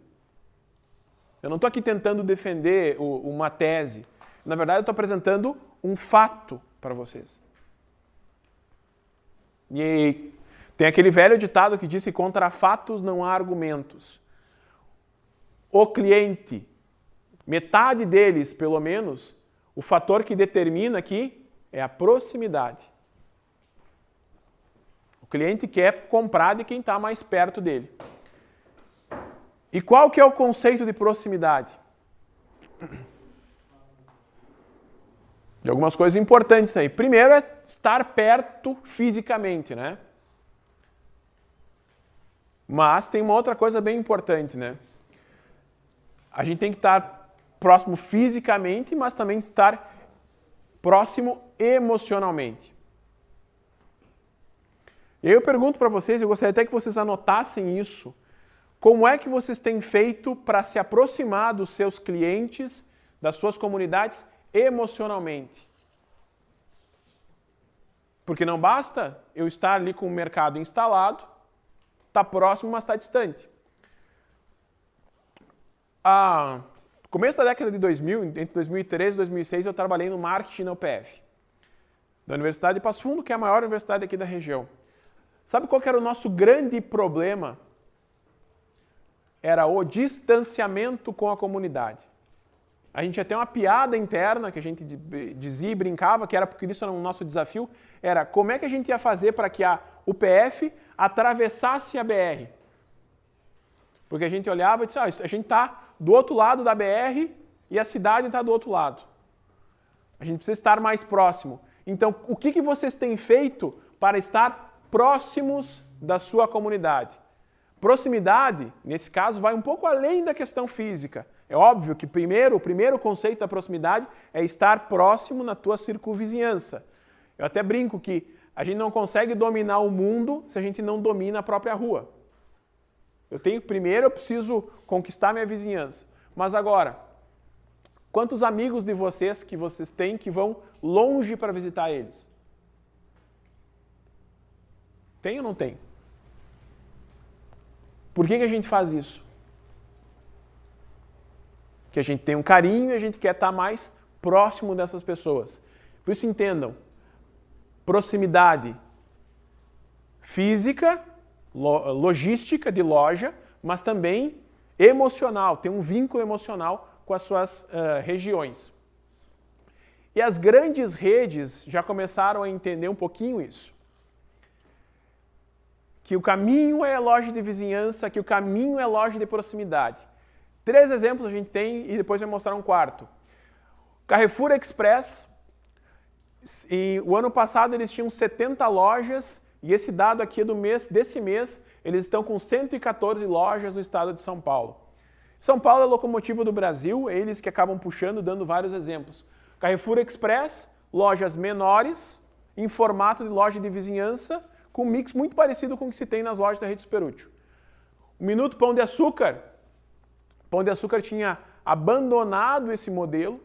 Eu não estou aqui tentando defender uma tese. Na verdade, eu estou apresentando um fato para vocês. E tem aquele velho ditado que diz que contra fatos não há argumentos. O cliente, metade deles, pelo menos, o fator que determina aqui é a proximidade. O cliente quer comprar de quem está mais perto dele. E qual que é o conceito de proximidade? De algumas coisas importantes aí. Primeiro é estar perto fisicamente, né? Mas tem uma outra coisa bem importante, né? A gente tem que estar próximo fisicamente, mas também estar próximo emocionalmente. E aí eu pergunto para vocês, eu gostaria até que vocês anotassem isso. Como é que vocês têm feito para se aproximar dos seus clientes, das suas comunidades, emocionalmente? Porque não basta eu estar ali com o mercado instalado, está próximo, mas está distante. No começo da década de 2000, entre 2013 e 2006, eu trabalhei no marketing na UPF, da Universidade de Passo Fundo, que é a maior universidade aqui da região. Sabe qual que era o nosso grande problema? Era o distanciamento com a comunidade. A gente tinha até uma piada interna que a gente dizia e brincava, que era porque isso era o nosso desafio, era como é que a gente ia fazer para que a UPF atravessasse a BR. Porque a gente olhava e disse, a gente está do outro lado da BR e a cidade está do outro lado. A gente precisa estar mais próximo. Então, o que vocês têm feito para estar próximos da sua comunidade? Proximidade, nesse caso, vai um pouco além da questão física. É óbvio que o primeiro conceito da proximidade é estar próximo na tua circunvizinhança. Eu até brinco que a gente não consegue dominar o mundo se a gente não domina a própria rua. Primeiro eu preciso conquistar minha vizinhança. Mas agora, quantos amigos de vocês que vocês têm que vão longe para visitar eles? Tem ou não tem? Por que a gente faz isso? Porque a gente tem um carinho e a gente quer estar mais próximo dessas pessoas. Por isso entendam, proximidade física, logística de loja, mas também emocional, tem um vínculo emocional com as suas regiões. E as grandes redes já começaram a entender um pouquinho isso. Que o caminho é loja de vizinhança, que o caminho é loja de proximidade. 3 exemplos a gente tem e depois vai mostrar um quarto. Carrefour Express, e o ano passado eles tinham 70 lojas e esse dado aqui é desse mês, eles estão com 114 lojas no estado de São Paulo. São Paulo é a locomotiva do Brasil, eles que acabam puxando, dando vários exemplos. Carrefour Express, lojas menores, em formato de loja de vizinhança, com um mix muito parecido com o que se tem nas lojas da Rede Superútil. O Minuto Pão de Açúcar tinha abandonado esse modelo,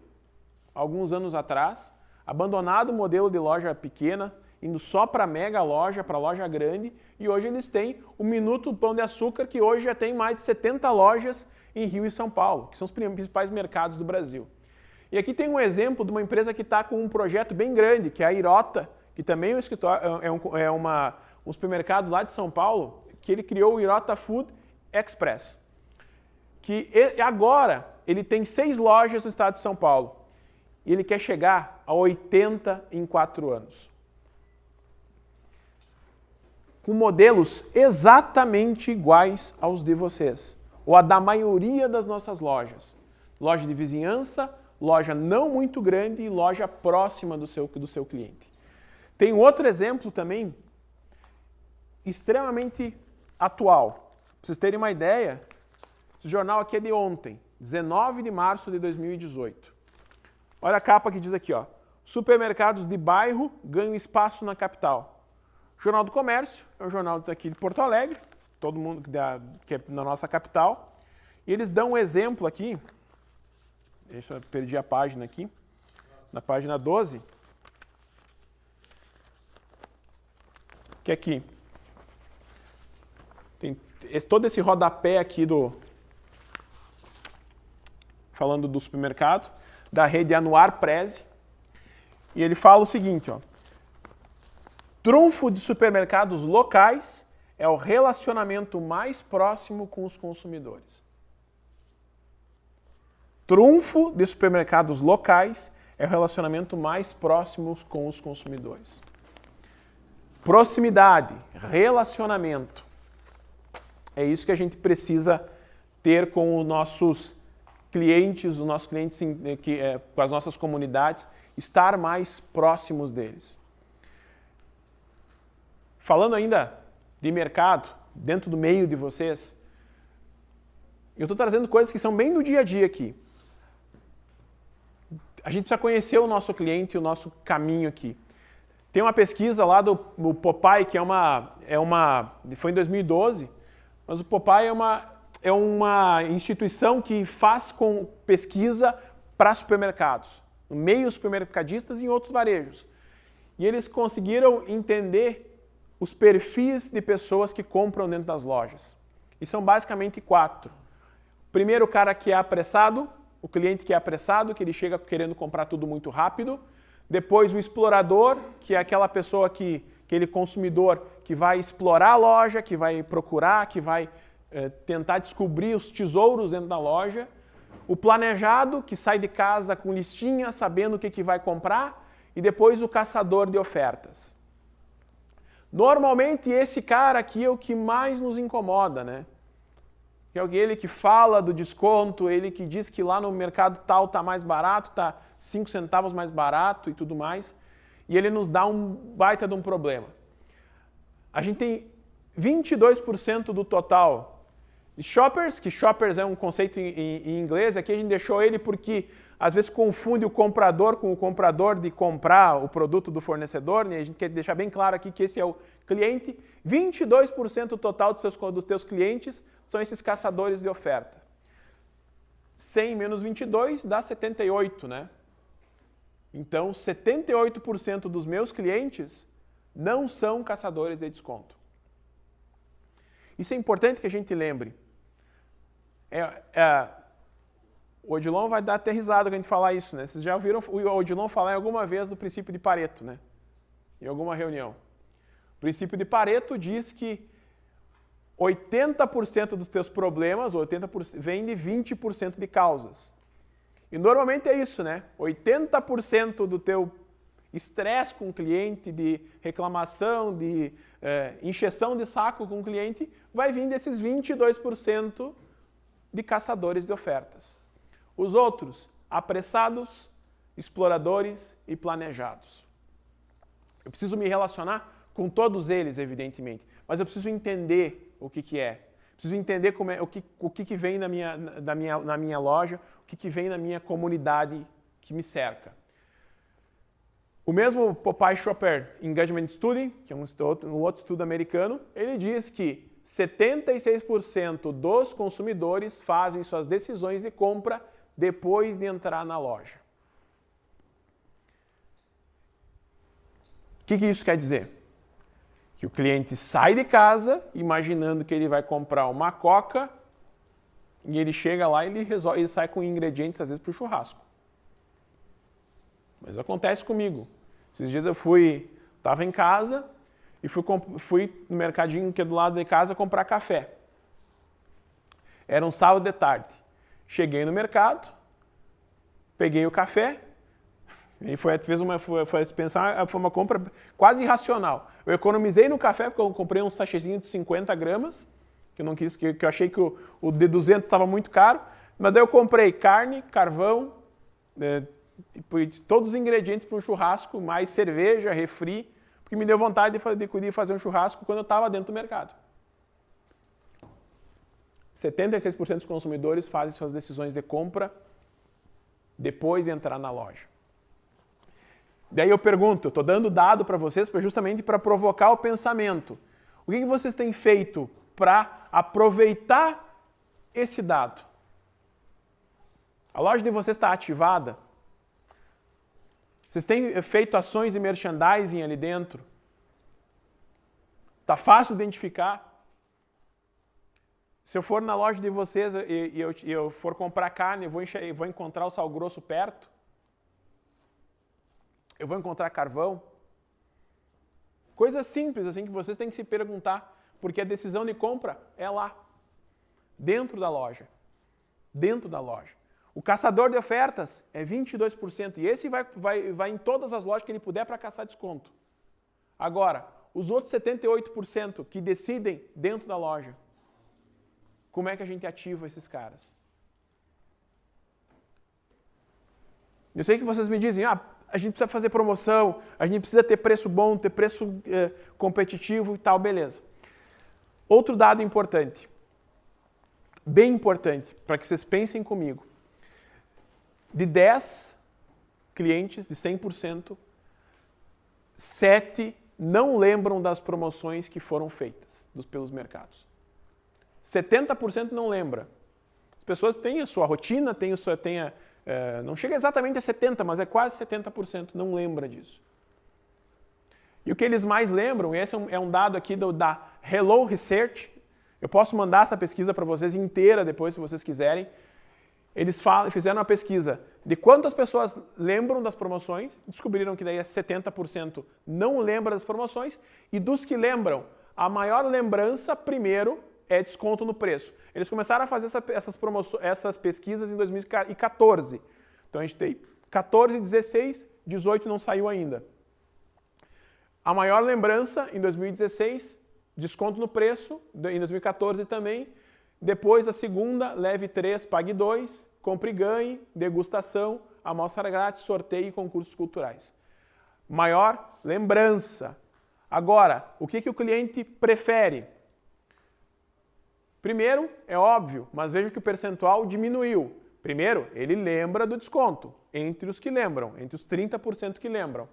alguns anos atrás, abandonado o modelo de loja pequena, indo só para mega loja, para loja grande, e hoje eles têm o Minuto Pão de Açúcar, que hoje já tem mais de 70 lojas em Rio e São Paulo, que são os principais mercados do Brasil. E aqui tem um exemplo de uma empresa que está com um projeto bem grande, que é a Irota, que também é um supermercado lá de São Paulo, que ele criou o Irota Food Express. Que agora ele tem 6 lojas no estado de São Paulo. E ele quer chegar a 80 em 4 anos. Com modelos exatamente iguais aos de vocês, ou a da maioria das nossas lojas. Loja de vizinhança, loja não muito grande e loja próxima do seu cliente. Tem outro exemplo também, extremamente atual. Para vocês terem uma ideia, esse jornal aqui é de ontem, 19 de março de 2018. Olha a capa que diz aqui, ó, supermercados de bairro ganham espaço na capital. Jornal do Comércio, é um jornal daqui de Porto Alegre, todo mundo que é na nossa capital, e eles dão um exemplo aqui, deixa eu perdi a página aqui, na página 12, que aqui tem todo esse rodapé aqui falando do supermercado, da rede Anuar Preze, e ele fala o seguinte, ó, trunfo de supermercados locais é o relacionamento mais próximo com os consumidores. Trunfo de supermercados locais é o relacionamento mais próximo com os consumidores. Proximidade, relacionamento. É isso que a gente precisa ter com os nossos clientes com as nossas comunidades, estar mais próximos deles. Falando ainda de mercado, dentro do meio de vocês, eu estou trazendo coisas que são bem do dia a dia aqui. A gente precisa conhecer o nosso cliente e o nosso caminho aqui. Tem uma pesquisa lá do Popeye, que foi em 2012, mas o Popeye é uma instituição que faz pesquisa para supermercados, no meio supermercadistas e em outros varejos. E eles conseguiram entender os perfis de pessoas que compram dentro das lojas. E são basicamente 4. Primeiro, o cara que é apressado, o cliente que é apressado, que ele chega querendo comprar tudo muito rápido. Depois o explorador, que é aquela pessoa aquele consumidor que vai explorar a loja, que vai procurar, que vai tentar descobrir os tesouros dentro da loja. O planejado, que sai de casa com listinha, sabendo o que vai comprar. E depois o caçador de ofertas. Normalmente esse cara aqui é o que mais nos incomoda, né? Que é aquele que fala do desconto, ele que diz que lá no mercado tal está mais barato, está 5 centavos mais barato e tudo mais. E ele nos dá um baita de um problema. A gente tem 22% do total de shoppers, que shoppers é um conceito em inglês, aqui a gente deixou ele porque às vezes confunde o comprador com o comprador de comprar o produto do fornecedor, né? A gente quer deixar bem claro aqui que esse é o cliente. 22% total dos teus clientes são esses caçadores de oferta. 100 menos 22 dá 78, né? Então, 78% dos meus clientes não são caçadores de desconto. Isso é importante que a gente lembre. O Odilon vai dar até risada quando a gente falar isso, né? Vocês já ouviram o Odilon falar em alguma vez do princípio de Pareto, né? Em alguma reunião. O princípio de Pareto diz que 80% dos teus problemas, 80% vem de 20% de causas. E normalmente é isso, né? 80% do teu estresse com o cliente, de reclamação, de encheção de saco com o cliente, vai vir desses 22% de caçadores de ofertas. Os outros, apressados, exploradores e planejados. Eu preciso me relacionar com todos eles, evidentemente, mas eu preciso entender o que é. Preciso entender como é, o que vem na minha loja, o que vem na minha comunidade que me cerca. O mesmo Popeye Shopper Engagement Study, que é um outro estudo americano, ele diz que 76% dos consumidores fazem suas decisões de compra depois de entrar na loja. O que isso quer dizer? Que o cliente sai de casa imaginando que ele vai comprar uma coca e ele chega lá e ele sai com ingredientes, às vezes, para o churrasco. Mas acontece comigo. Esses dias eu estava em casa e fui no mercadinho que é do lado de casa comprar café. Era um sábado de tarde. Cheguei no mercado, peguei o café, e foi uma compra quase irracional. Eu economizei no café porque eu comprei um sachêzinho de 50 gramas, que eu não quis, que eu achei que o de 200 estava muito caro, mas daí eu comprei carne, carvão, todos os ingredientes para um churrasco, mais cerveja, refri, porque me deu vontade de fazer um churrasco quando eu estava dentro do mercado. 76% dos consumidores fazem suas decisões de compra depois de entrar na loja. Daí eu pergunto, eu estou dando dado para vocês justamente para provocar o pensamento. O que vocês têm feito para aproveitar esse dado? A loja de vocês está ativada? Vocês têm feito ações de merchandising ali dentro? Está fácil identificar? Se eu for na loja de vocês e eu for comprar carne, eu vou encontrar o sal grosso perto? Eu vou encontrar carvão? Coisas simples assim que vocês têm que se perguntar, porque a decisão de compra é lá, dentro da loja. Dentro da loja. O caçador de ofertas é 22%, e esse vai em todas as lojas que ele puder para caçar desconto. Agora, os outros 78% que decidem dentro da loja, como é que a gente ativa esses caras? Eu sei que vocês me dizem, a gente precisa fazer promoção, a gente precisa ter preço bom, ter preço competitivo e tal, beleza. Outro dado importante, bem importante, para que vocês pensem comigo. De 10 clientes, de 100%, 7 não lembram das promoções que foram feitas pelos mercados. 70% não lembra. As pessoas têm a sua rotina, não chega exatamente a 70%, mas é quase 70%, não lembra disso. E o que eles mais lembram, e esse é um dado aqui da Hello Research, eu posso mandar essa pesquisa para vocês inteira depois, se vocês quiserem. Eles fizeram uma pesquisa de quantas pessoas lembram das promoções, descobriram que daí 70% não lembra das promoções, e dos que lembram, a maior lembrança, primeiro, é desconto no preço. Eles começaram a fazer essas pesquisas em 2014. Então a gente tem 14, 16, 18 não saiu ainda. A maior lembrança em 2016, desconto no preço, em 2014 também. Depois a segunda, leve 3, pague 2, compre e ganhe, degustação, amostra grátis, sorteio e concursos culturais. Maior lembrança. Agora, o que o cliente prefere? Primeiro, é óbvio, mas veja que o percentual diminuiu. Primeiro, ele lembra do desconto, entre os que lembram, entre os 30% que lembram.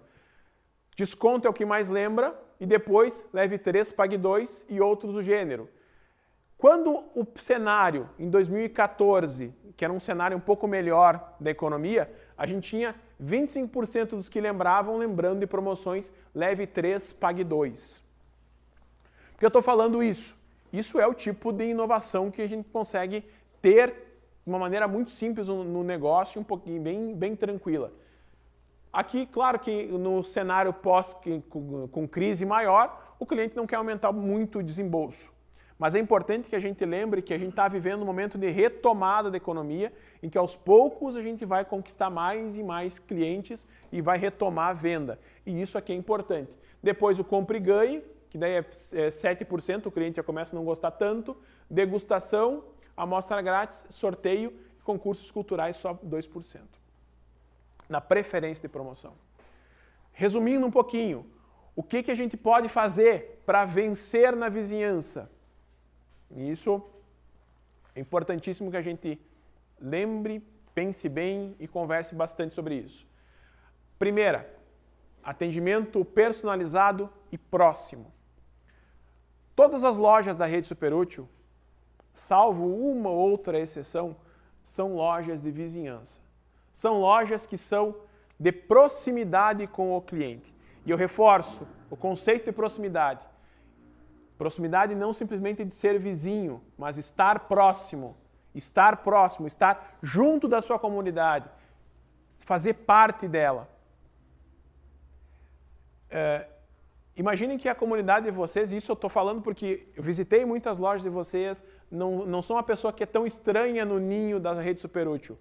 Desconto é o que mais lembra, e depois, leve 3, pague 2 e outros do gênero. Quando o cenário, em 2014, que era um cenário um pouco melhor da economia, a gente tinha 25% dos que lembrando de promoções, leve 3, pague 2. Por que eu estou falando isso? Isso é o tipo de inovação que a gente consegue ter uma maneira muito simples no negócio, um pouquinho bem tranquila. Aqui, claro que no cenário com crise maior, o cliente não quer aumentar muito o desembolso. Mas é importante que a gente lembre que a gente está vivendo um momento de retomada da economia, em que aos poucos a gente vai conquistar mais e mais clientes e vai retomar a venda. E isso aqui é importante. Depois o compre e ganhe, que daí é 7%, o cliente já começa a não gostar tanto. Degustação, amostra grátis, sorteio e concursos culturais só 2%. Na preferência de promoção. Resumindo um pouquinho, o que a gente pode fazer para vencer na vizinhança? Isso é importantíssimo que a gente lembre, pense bem e converse bastante sobre isso. Primeira, atendimento personalizado e próximo. Todas as lojas da rede Superútil, salvo uma ou outra exceção, são lojas de vizinhança. São lojas que são de proximidade com o cliente. E eu reforço o conceito de proximidade. Proximidade não simplesmente de ser vizinho, mas estar próximo, estar junto da sua comunidade, fazer parte dela. Imaginem que a comunidade de vocês, e isso eu estou falando porque eu visitei muitas lojas de vocês, não sou uma pessoa que é tão estranha no ninho da rede Superútil.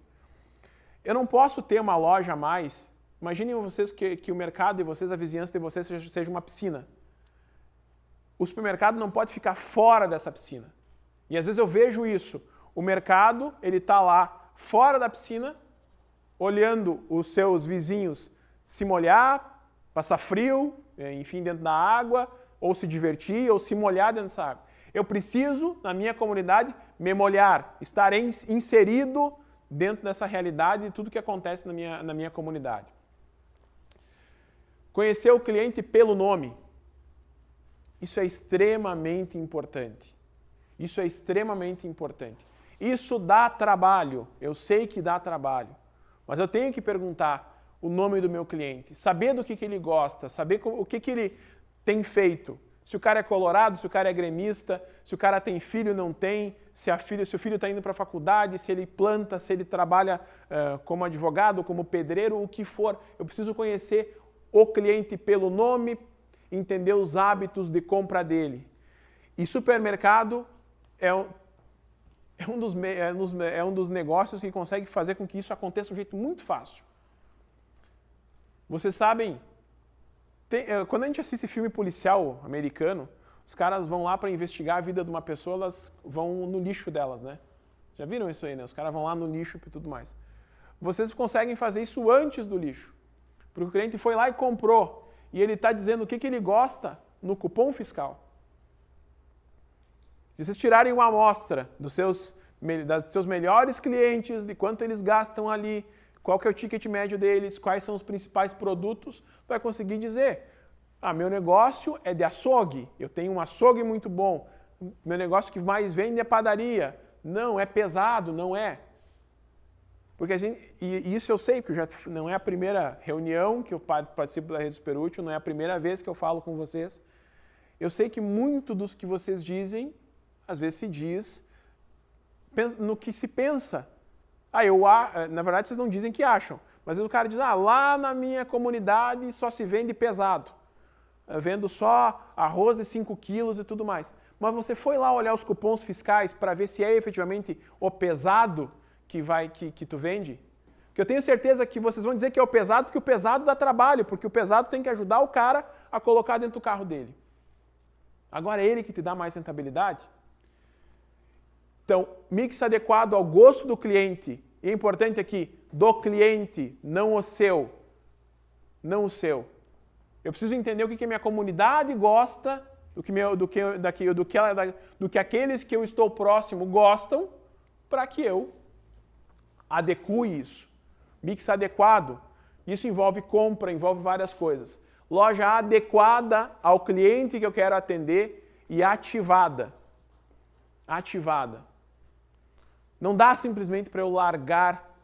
Eu não posso ter uma loja a mais. Imaginem vocês que o mercado de vocês, a vizinhança de vocês seja uma piscina. O supermercado não pode ficar fora dessa piscina. E às vezes eu vejo isso. O mercado, ele está lá fora da piscina, olhando os seus vizinhos se molhar, passar frio, enfim, dentro da água, ou se divertir, ou se molhar dentro dessa água. Eu preciso, na minha comunidade, me molhar, estar inserido dentro dessa realidade de tudo que acontece na minha comunidade. Conhecer o cliente pelo nome. Isso é extremamente importante. Isso é extremamente importante. Isso dá trabalho, eu sei que dá trabalho, mas eu tenho que perguntar o nome do meu cliente, saber do que ele gosta, saber o que ele tem feito. Se o cara é colorado, se o cara é gremista, se o cara tem filho, não tem, se o filho está indo para a faculdade, se ele planta, se ele trabalha como advogado, como pedreiro, o que for. Eu preciso conhecer o cliente pelo nome, entender os hábitos de compra dele. E supermercado é um dos negócios que consegue fazer com que isso aconteça de um jeito muito fácil. Vocês sabem, quando a gente assiste filme policial americano, os caras vão lá para investigar a vida de uma pessoa, elas vão no lixo delas, né? Já viram isso aí, né? Os caras vão lá no lixo e tudo mais. Vocês conseguem fazer isso antes do lixo. Porque o cliente foi lá e comprou. E ele está dizendo o que ele gosta no cupom fiscal. Se vocês tirarem uma amostra dos seus melhores clientes, de quanto eles gastam ali, qual que é o ticket médio deles, quais são os principais produtos, vai conseguir dizer, meu negócio é de açougue, eu tenho um açougue muito bom, meu negócio que mais vende é padaria. Não, é pesado, não é. Porque e isso eu sei, porque não é a primeira reunião que eu participo da Rede Superútil, não é a primeira vez que eu falo com vocês. Eu sei que muito dos que vocês dizem, às vezes se diz no que se pensa. Na verdade vocês não dizem que acham, mas o cara diz, lá na minha comunidade só se vende pesado. Eu vendo só arroz de 5 quilos e tudo mais. Mas você foi lá olhar os cupons fiscais para ver se é efetivamente o pesado que tu vende? Porque eu tenho certeza que vocês vão dizer que é o pesado, porque o pesado dá trabalho, porque o pesado tem que ajudar o cara a colocar dentro do carro dele. Agora é ele que te dá mais rentabilidade? Então, mix adequado ao gosto do cliente. E é importante aqui, do cliente, não o seu. Não o seu. Eu preciso entender o que a minha do gosta, do que aqueles que eu estou próximo gostam, para que eu adeque isso. Mix adequado, isso envolve compra, envolve várias coisas. Loja adequada ao cliente que eu quero atender e ativada. Ativada. Não dá simplesmente para eu largar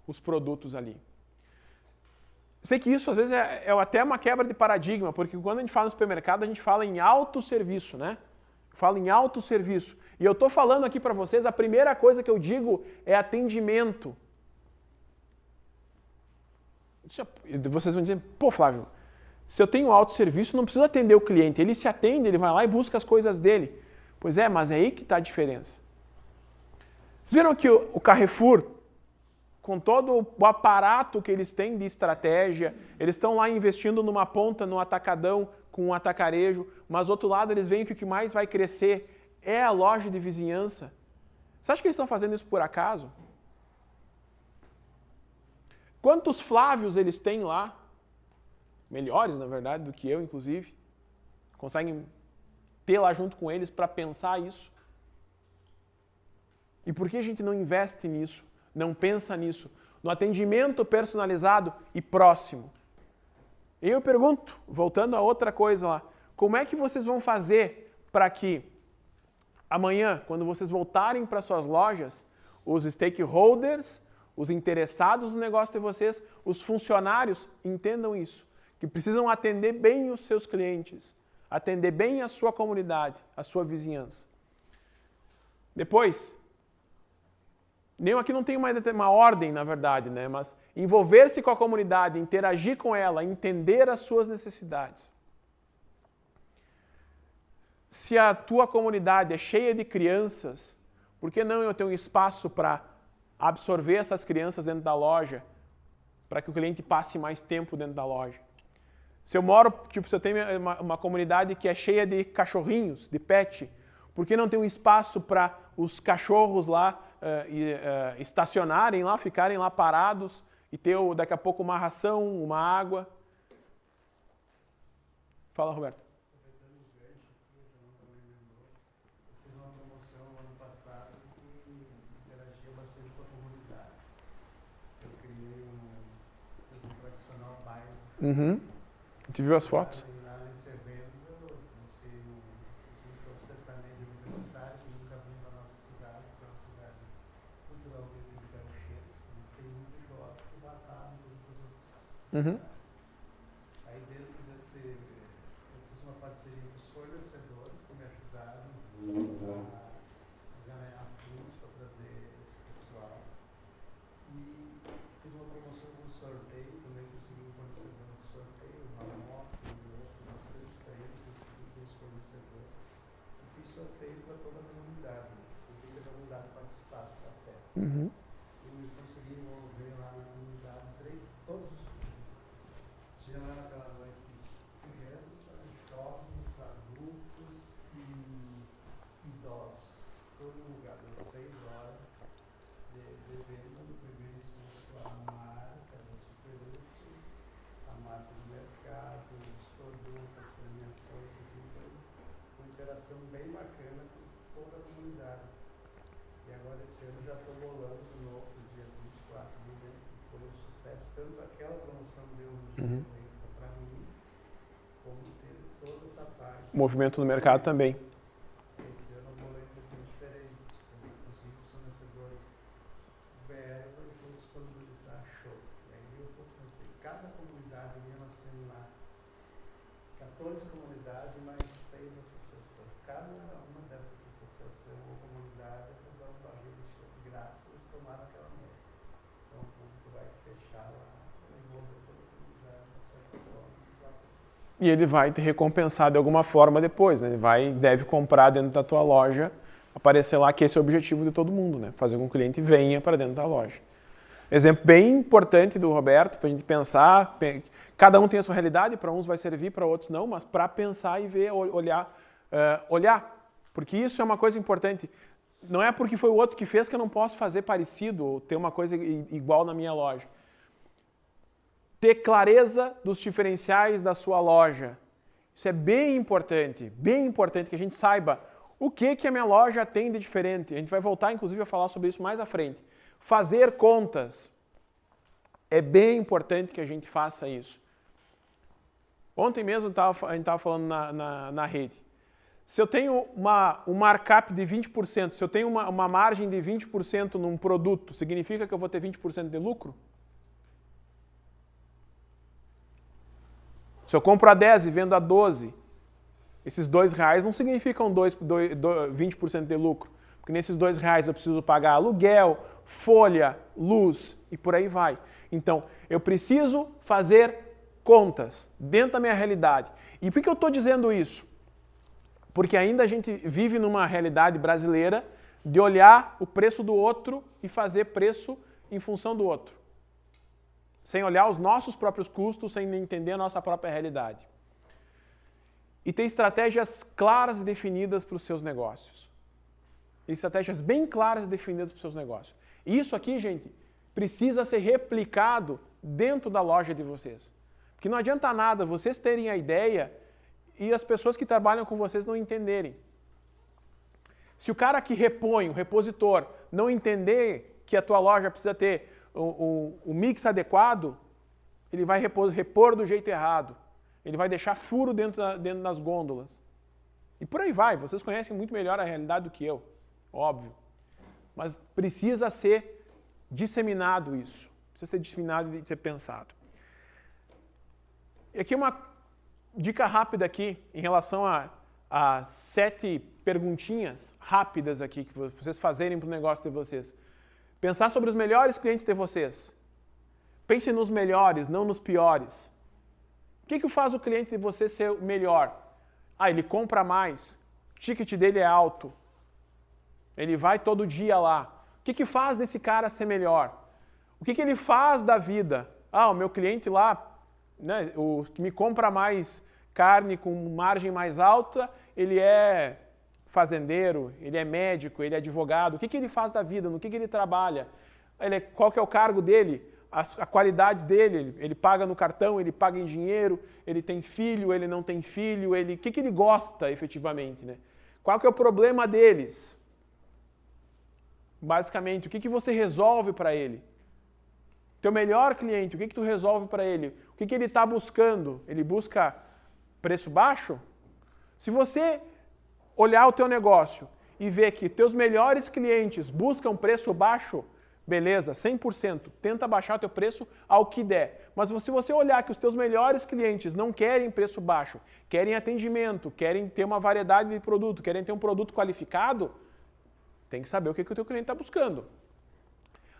os produtos ali. Sei que isso às vezes é até uma quebra de paradigma, porque quando a gente fala no supermercado, a gente fala em autosserviço, né? Eu falo em autosserviço. E eu estou falando aqui para vocês, a primeira coisa que eu digo é atendimento. Vocês vão dizer, pô, Flávio, se eu tenho autosserviço, não preciso atender o cliente. Ele se atende, ele vai lá e busca as coisas dele. Pois é, mas é aí que está a diferença. Vocês viram que o Carrefour, com todo o aparato que eles têm de estratégia, eles estão lá investindo numa ponta, no atacadão, com um atacarejo, mas do outro lado eles veem que o que mais vai crescer é a loja de vizinhança. Você acha que eles estão fazendo isso por acaso? Quantos Flávios eles têm lá? Melhores, na verdade, do que eu, inclusive. Conseguem ter lá junto com eles para pensar isso. E por que a gente não investe nisso? Não pensa nisso? No atendimento personalizado e próximo. E eu pergunto, voltando a outra coisa lá, como é que vocês vão fazer para que amanhã, quando vocês voltarem para suas lojas, os stakeholders, os interessados no negócio de vocês, os funcionários entendam isso, que precisam atender bem os seus clientes, atender bem a sua comunidade, a sua vizinhança. Depois, nenhum aqui não tem uma ordem, na verdade, né? Mas envolver-se com a comunidade, interagir com ela, entender as suas necessidades. Se a tua comunidade é cheia de crianças, por que não eu ter um espaço para absorver essas crianças dentro da loja, para que o cliente passe mais tempo dentro da loja? Se eu moro, se eu tenho uma comunidade que é cheia de cachorrinhos, de pet, por que não tem um espaço para os cachorros lá estacionarem lá, ficarem lá parados e ter daqui a pouco uma ração, uma água? Fala, Roberto. Uhum. A gente viu as fotos. Lá nesse evento, você um sertanejo universitário que nunca vem para a nossa cidade, que é uma cidade cultural de Ganches, tem muitos jovens que passaram para os outros. Uhum. Aí dentro desse, eu fiz uma parceria com os fornecedores que me ajudaram a ganhar fundos para trazer esse pessoal. E fiz uma promoção com sorteio, também consegui um fornecedor de sorteio, uma moto, bastante para eles, consegui com os fornecedores. E fiz sorteio para toda a comunidade, porque a comunidade participasse da festa. Uhum. E consegui envolver lá na comunidade todos os públicos. Tinha lá naquela noite crianças, jovens, adultos e idosos, todo lugar, deu 6 horas de evento, no primeiro esforço a marca da Superute, a marca do mercado, os produtos, as premiações, enfim, foi uma interação bem bacana com toda a comunidade. E agora esse ano já estou bolando de novo, no dia 24 de novembro, que foi um sucesso, tanto aquela promoção deu um dinheiro extra para mim, como teve toda essa parte. O movimento no mercado também. Esse ano eu bolei um pouquinho diferente, eu consegui os fornecedores verba e vou disponibilizar show. E aí eu vou fazer, cada comunidade minha nós temos lá 14 comunidades mais 6 associações. Cada uma dessas associações ou comunidade eu vou dar um barril de show grátis para eles tomarem aquela noite. Então o público vai fechar lá, envolver toda a comunidade de certa forma. E ele vai te recompensar de alguma forma depois, né? Ele deve comprar dentro da tua loja, aparecer lá, que esse é o objetivo de todo mundo, né? Fazer com que o cliente venha para dentro da loja. Exemplo bem importante do Roberto, para a gente pensar, cada um tem a sua realidade, para uns vai servir, para outros não, mas para pensar e ver, olhar, porque isso é uma coisa importante. Não é porque foi o outro que fez que eu não posso fazer parecido ou ter uma coisa igual na minha loja. Ter clareza dos diferenciais da sua loja. Isso é bem importante que a gente saiba o que a minha loja tem de diferente. A gente vai voltar, inclusive, a falar sobre isso mais à frente. Fazer contas. É bem importante que a gente faça isso. Ontem mesmo a gente estava falando na rede. Se eu tenho um markup de 20%, se eu tenho uma margem de 20% num produto, significa que eu vou ter 20% de lucro? Se eu compro a 10 e vendo a 12, Esses R$2 não significam 20% de lucro, porque nesses R$2 eu preciso pagar aluguel, folha, luz e por aí vai. Então, eu preciso fazer contas dentro da minha realidade. E por que eu estou dizendo isso? Porque ainda a gente vive numa realidade brasileira de olhar o preço do outro e fazer preço em função do outro. Sem olhar os nossos próprios custos, sem entender a nossa própria realidade. E ter estratégias claras e definidas para os seus negócios. Estratégias bem claras e definidas para os seus negócios. E isso aqui, gente, precisa ser replicado dentro da loja de vocês. Porque não adianta nada vocês terem a ideia e as pessoas que trabalham com vocês não entenderem. Se o cara que repõe, o repositor, não entender que a tua loja precisa ter o mix adequado, ele vai repor do jeito errado. Ele vai deixar furo dentro das gôndolas. E por aí vai, vocês conhecem muito melhor a realidade do que eu, óbvio. Mas precisa ser disseminado isso. Precisa ser disseminado e ser pensado. E aqui uma dica rápida aqui, em relação a 7 perguntinhas rápidas aqui, que vocês fazerem para o negócio de vocês. Pensar sobre os melhores clientes de vocês. Pense nos melhores, não nos piores. O que faz o cliente de você ser melhor? Ele compra mais, o ticket dele é alto, ele vai todo dia lá. O que faz desse cara ser melhor? O que ele faz da vida? O meu cliente lá, né, o que me compra mais carne com margem mais alta, ele é fazendeiro, ele é médico, ele é advogado. O que ele faz da vida? No que ele trabalha? Qual que é o cargo dele? As qualidades dele? Ele paga no cartão, ele paga em dinheiro, ele tem filho, ele não tem filho, o que ele gosta efetivamente, né? Qual que é o problema deles? Basicamente, o que você resolve para ele? Teu melhor cliente, o que tu resolve para ele? O que ele está buscando? Ele busca preço baixo? Se você olhar o teu negócio e ver que teus melhores clientes buscam preço baixo, beleza, 100%, tenta baixar o teu preço ao que der. Mas se você olhar que os teus melhores clientes não querem preço baixo, querem atendimento, querem ter uma variedade de produto, querem ter um produto qualificado, tem que saber o que o teu cliente está buscando.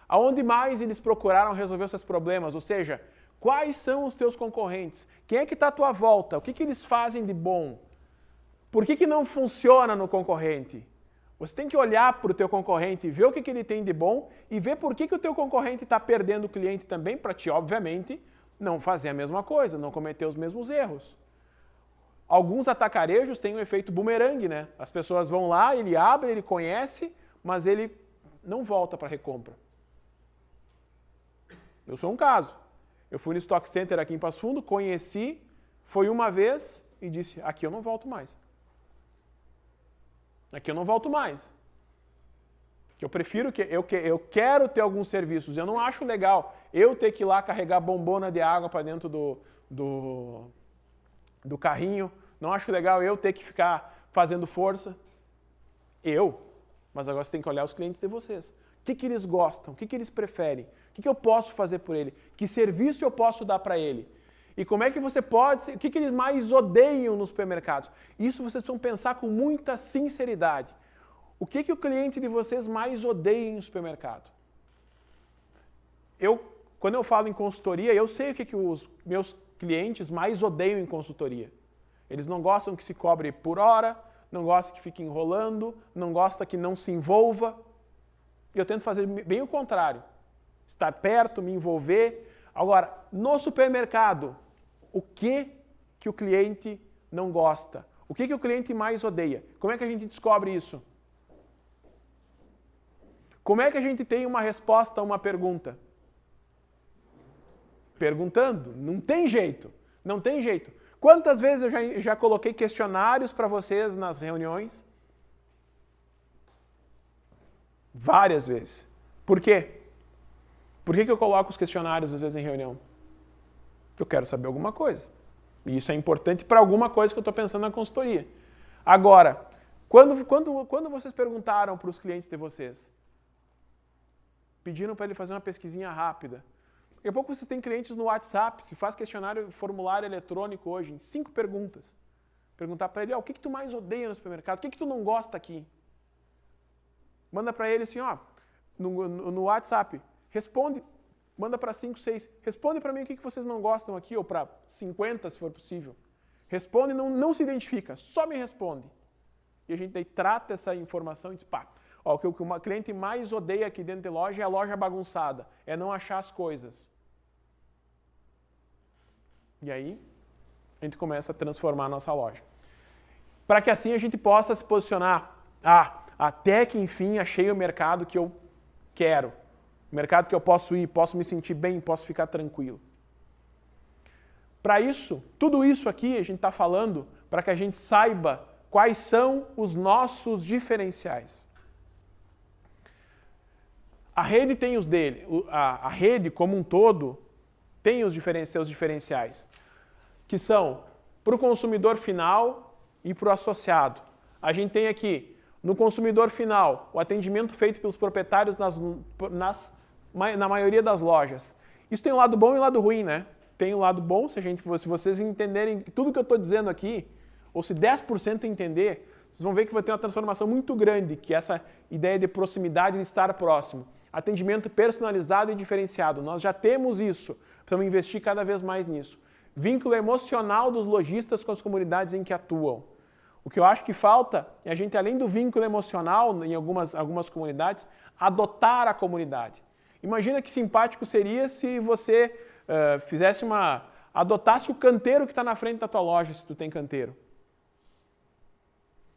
Aonde mais eles procuraram resolver os seus problemas? Ou seja, quais são os teus concorrentes? Quem é que está à tua volta? O que eles fazem de bom? Por que não funciona no concorrente? Você tem que olhar para o teu concorrente e ver o que ele tem de bom e ver por que o teu concorrente está perdendo o cliente também, para ti, obviamente, não fazer a mesma coisa, não cometer os mesmos erros. Alguns atacarejos têm um efeito bumerangue, né? As pessoas vão lá, ele abre, ele conhece, mas ele não volta para a recompra. Eu sou um caso. Eu fui no Stock Center aqui em Passo Fundo, conheci, foi uma vez e disse, aqui eu não volto mais. Aqui eu não volto mais. Eu prefiro que eu quero ter alguns serviços. Eu não acho legal eu ter que ir lá carregar bombona de água para dentro do carrinho. Não acho legal eu ter que ficar fazendo força. Mas agora você tem que olhar os clientes de vocês. O que eles gostam? O que eles preferem? O que eu posso fazer por ele? Que serviço eu posso dar para ele? E como é que você pode... O que eles mais odeiam nos supermercados? Isso vocês precisam pensar com muita sinceridade. O que o cliente de vocês mais odeia no supermercado? Quando eu falo em consultoria, eu sei o que os meus clientes mais odeiam em consultoria. Eles não gostam que se cobre por hora, não gostam que fique enrolando, não gostam que não se envolva. E eu tento fazer bem o contrário. Estar perto, me envolver. Agora, no supermercado, o que o cliente não gosta? O que o cliente mais odeia? Como é que a gente descobre isso? Como é que a gente tem uma resposta a uma pergunta? Perguntando. Não tem jeito. Não tem jeito. Quantas vezes eu já coloquei questionários para vocês nas reuniões? Várias vezes. Por quê? Por que eu coloco os questionários às vezes em reunião? Eu quero saber alguma coisa. E isso é importante para alguma coisa que eu estou pensando na consultoria. Agora, quando vocês perguntaram para os clientes de vocês, pediram para ele fazer uma pesquisinha rápida, daqui a pouco vocês têm clientes no WhatsApp, se faz questionário, formulário eletrônico hoje, em 5 perguntas. Perguntar para ele, o que tu mais odeia no supermercado? O que tu não gosta aqui? Manda para ele assim, no WhatsApp, responde, manda para 5, 6, responde para mim o que vocês não gostam aqui, ou para 50, se for possível. Responde, não se identifica, só me responde. E a gente daí trata essa informação e diz, o que o cliente mais odeia aqui dentro de loja é a loja bagunçada, é não achar as coisas. E aí, a gente começa a transformar a nossa loja. Para que assim a gente possa se posicionar, até que enfim achei o mercado que eu quero, o mercado que eu posso ir, posso me sentir bem, posso ficar tranquilo. Para isso, tudo isso aqui a gente está falando para que a gente saiba quais são os nossos diferenciais. A rede tem os dele, a rede como um todo tem os seus diferenciais, que são para o consumidor final e para o associado. A gente tem aqui, no consumidor final, o atendimento feito pelos proprietários na maioria das lojas. Isso tem um lado bom e um lado ruim, né? Tem um lado bom, se vocês entenderem tudo que eu estou dizendo aqui, ou se 10% entender, vocês vão ver que vai ter uma transformação muito grande, que é essa ideia de proximidade, de estar próximo. Atendimento personalizado e diferenciado. Nós já temos isso, precisamos investir cada vez mais nisso. Vínculo emocional dos lojistas com as comunidades em que atuam. O que eu acho que falta é a gente, além do vínculo emocional em algumas comunidades, adotar a comunidade. Imagina que simpático seria se você adotasse o canteiro que está na frente da tua loja, se tu tem canteiro.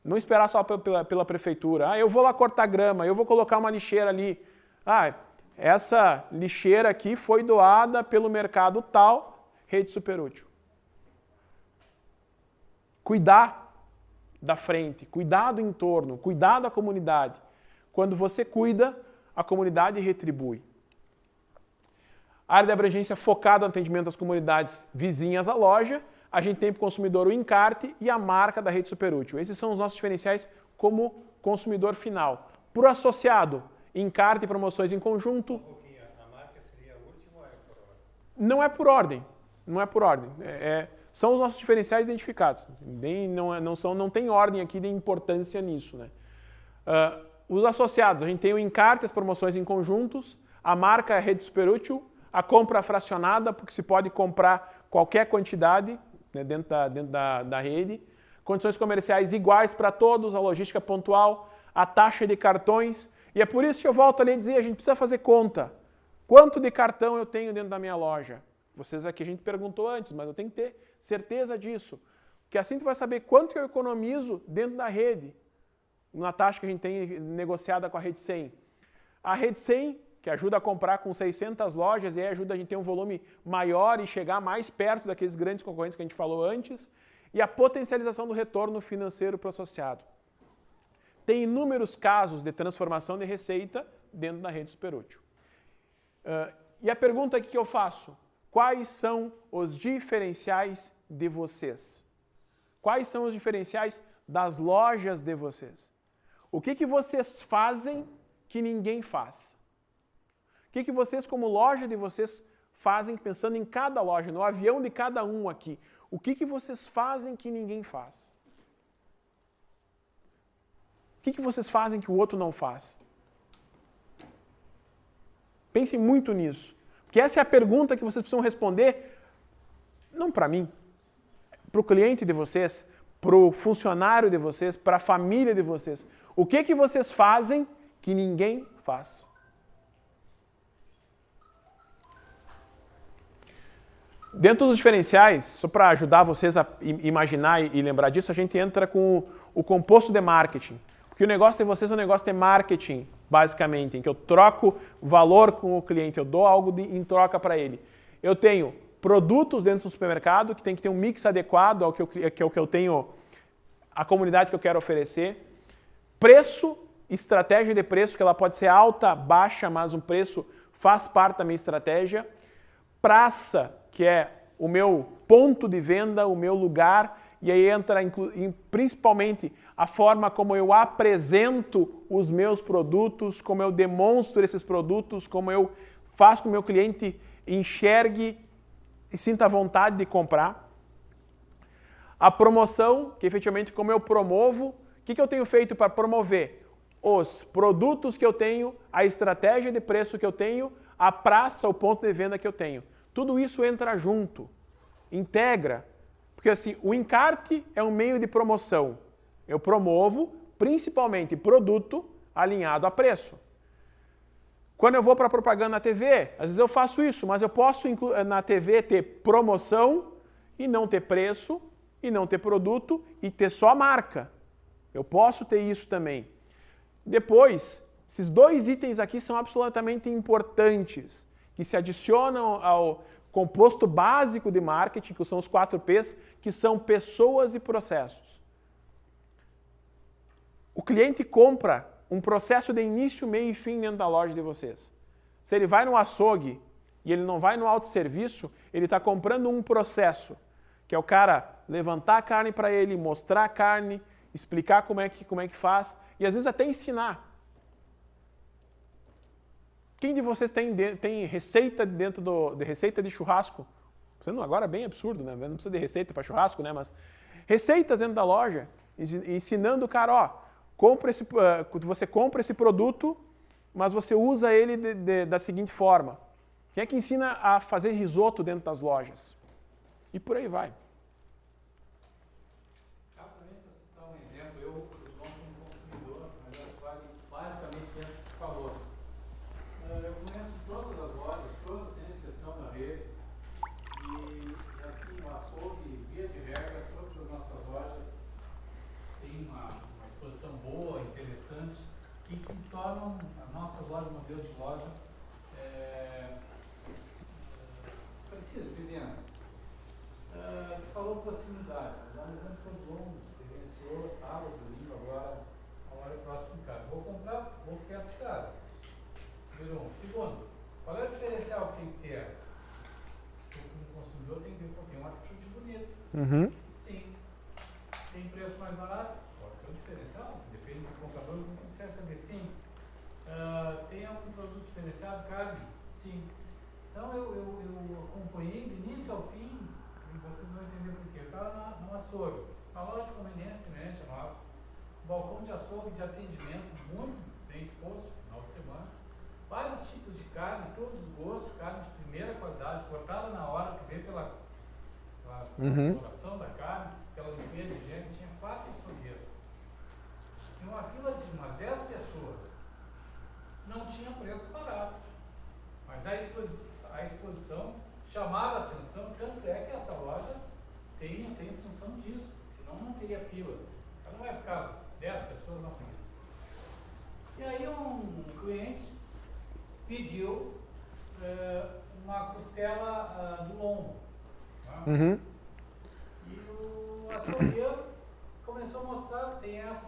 Não esperar só pela prefeitura. Eu vou lá cortar grama, eu vou colocar uma lixeira ali. Essa lixeira aqui foi doada pelo mercado tal, rede Superútil. Cuidar da frente, cuidar do entorno, cuidar da comunidade. Quando você cuida, a comunidade retribui. A área de abrangência focada no atendimento das comunidades vizinhas à loja, a gente tem para o consumidor o encarte e a marca da rede Superútil. Esses são os nossos diferenciais como consumidor final. Para o associado, encarte e promoções em conjunto. A marca seria a última ou é por ordem? Não é por ordem. Não é por ordem. São os nossos diferenciais identificados. Não tem ordem aqui de importância nisso, né? Os associados, a gente tem o encarte, as promoções em conjuntos, a marca é a rede Superútil, a compra fracionada, porque se pode comprar qualquer quantidade, né, dentro da rede, condições comerciais iguais para todos, a logística pontual, a taxa de cartões, e é por isso que eu volto ali a dizer, a gente precisa fazer conta. Quanto de cartão eu tenho dentro da minha loja? Vocês aqui a gente perguntou antes, mas eu tenho que ter certeza disso. Porque assim tu vai saber quanto eu economizo dentro da rede, na taxa que a gente tem negociada com a Rede 100. A Rede 100, que ajuda a comprar com 600 lojas, e aí ajuda a gente a ter um volume maior e chegar mais perto daqueles grandes concorrentes que a gente falou antes, e a potencialização do retorno financeiro para o associado. Tem inúmeros casos de transformação de receita dentro da rede Superútil. E a pergunta que eu faço, quais são os diferenciais de vocês? Quais são os diferenciais das lojas de vocês? O que vocês fazem que ninguém faz? O que vocês, como loja de vocês, fazem pensando em cada loja, no avião de cada um aqui? O que vocês fazem que ninguém faz? O que vocês fazem que o outro não faz? Pensem muito nisso. Porque essa é a pergunta que vocês precisam responder, não para mim, para o cliente de vocês, para o funcionário de vocês, para a família de vocês. O que vocês fazem que ninguém faz? Dentro dos diferenciais, só para ajudar vocês a imaginar e lembrar disso, a gente entra com o composto de marketing. Porque o negócio de vocês é um negócio de marketing, basicamente, em que eu troco valor com o cliente, eu dou algo em troca para ele. Eu tenho produtos dentro do supermercado que tem que ter um mix adequado ao que eu tenho, a comunidade que eu quero oferecer. Preço, estratégia de preço, que ela pode ser alta, baixa, mas um preço faz parte da minha estratégia. Praça, que é o meu ponto de venda, o meu lugar, e aí entra principalmente a forma como eu apresento os meus produtos, como eu demonstro esses produtos, como eu faço com que o meu cliente enxergue e sinta vontade de comprar. A promoção, que efetivamente como eu promovo, o que eu tenho feito para promover? Os produtos que eu tenho, a estratégia de preço que eu tenho, a praça, o ponto de venda que eu tenho. Tudo isso entra junto, integra, porque assim, o encarte é um meio de promoção. Eu promovo principalmente produto alinhado a preço. Quando eu vou para propaganda na TV, às vezes eu faço isso, mas eu posso na TV ter promoção e não ter preço, e não ter produto e ter só marca. Eu posso ter isso também. Depois, esses dois itens aqui são absolutamente importantes, que se adicionam ao composto básico de marketing, que são os 4 P's, que são pessoas e processos. O cliente compra um processo de início, meio e fim dentro da loja de vocês. Se ele vai no açougue e ele não vai no autosserviço, ele está comprando um processo, que é o cara levantar a carne para ele, mostrar a carne, explicar como é que faz e às vezes até ensinar. Quem de vocês tem receita de receita de churrasco? Agora é bem absurdo, né? Não precisa de receita para churrasco, né? Mas receitas dentro da loja, ensinando o cara, ó, você compra esse produto, mas você usa ele da seguinte forma. Quem é que ensina a fazer risoto dentro das lojas? E por aí vai. Rapidamente, para citar um exemplo, eu como consumidor, mas vale basicamente dentro do que tu falou. Eu conheço todas as lojas, todas sem exceção na rede, e assim, o açougue, via de regra, todas as nossas lojas têm uma exposição boa, interessante, e que tornam as nossas lojas, modelo de loja, preciso, vizinhança. Tu falou proximidade, vou dar um exemplo que o João vivenciou sábado, domingo, agora, a hora próxima de casa. Vou perto de casa. Número 1. Segundo, qual é o diferencial que tem que ter? Como consumidor tem que ver, tem um hortifruti bonito. Uhum. Sim. Tem preço mais barato? Pode ser um diferencial, depende do comprador, como você quer saber. Sim. Tem algum produto diferenciado? Carne? Sim. Então eu acompanhei do início ao fim, e vocês vão entender por quê. Eu estava no açougue, uma loja de conveniência semelhante a nossa, balcão de açougue de atendimento muito bem exposto, final de semana, vários tipos de carne, todos os gostos, carne de primeira qualidade, cortada na hora, que veio pela elaboração da carne, pela limpeza e higiene, tinha 4 açougueiros. Em uma fila de umas 10 pessoas, não tinha preço barato, mas a exposição chamava a atenção, tanto é que essa loja tem função disso, senão não teria fila. Ela não vai ficar 10 pessoas na fila. E aí um cliente pediu uma costela do lombo. Tá? Uhum. E o açougueiro começou a mostrar, tem essa.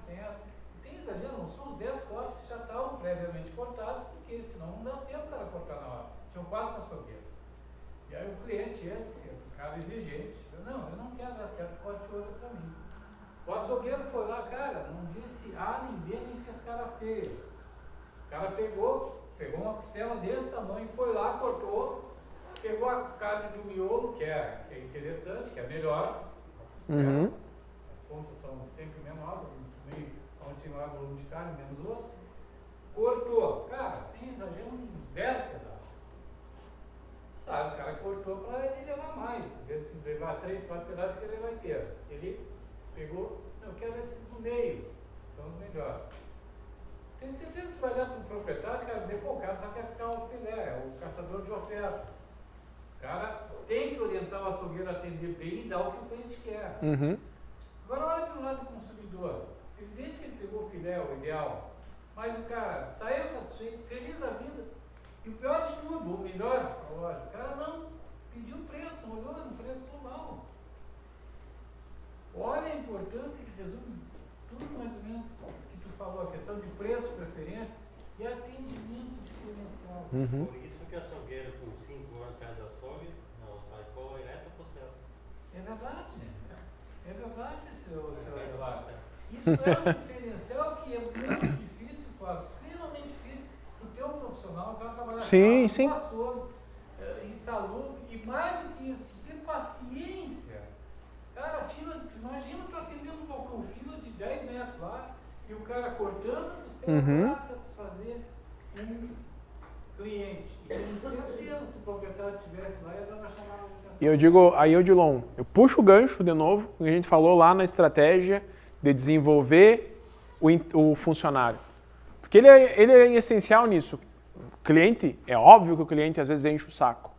Sem exagero, não são os 10 cortes que já estavam previamente cortados, porque senão não dá tempo para cortar na hora. Tinham 4 açougueiros. E aí o cliente, um cara exigente, não, eu não quero essa, quero que corte outra para mim. O açougueiro foi lá, cara, não disse A nem B, nem fez cara feia. O cara pegou uma costela desse tamanho, foi lá, cortou, pegou a carne do miolo, que é interessante, que é melhor. Uhum. As pontas são sempre menores, onde tem maior volume de carne, menos osso. Cortou, cara, sem exagero, uns 10 pedaços. Tá, o cara cortou para ele levar mais. Às vezes, se levar 3, 4 pedaços, que ele vai ter. Ele pegou, eu quero esses do meio, são os melhores. Tenho certeza que tu vai olhar para o proprietário e vai dizer, pô, o cara só quer ficar o filé, é o caçador de ofertas. O cara tem que orientar o açougueiro a atender bem e dar o que o cliente quer. Uhum. Agora olha para o lado do consumidor. Evidente que ele pegou o filé, o ideal, mas o cara saiu satisfeito, feliz da vida. E o pior de tudo, ou melhor, a loja, o cara não pediu preço, não olhou no preço normal. Olha a importância que resume tudo mais ou menos que tu falou, a questão de preço, preferência e atendimento diferencial. Uhum. Por isso que o açougueiro com 5 anos perto do açougue, não, ficou direto pro céu. É verdade, é verdade, seu Eduardo. Isso é um diferencial que é muito difícil, Flávio, extremamente difícil para o teu profissional que vai trabalhar no açougue, em saúde, e mais do que isso, tu ter paciência. Cara, a fila lá e o cara cortando o céu para satisfazer um cliente. E com certeza, se o proprietário estivesse lá, ia dar uma chamada de atenção. E eu digo, aí Odilon, eu puxo o gancho de novo, que a gente falou lá na estratégia de desenvolver o funcionário. Porque ele é essencial nisso. O cliente, é óbvio que o cliente às vezes enche o saco.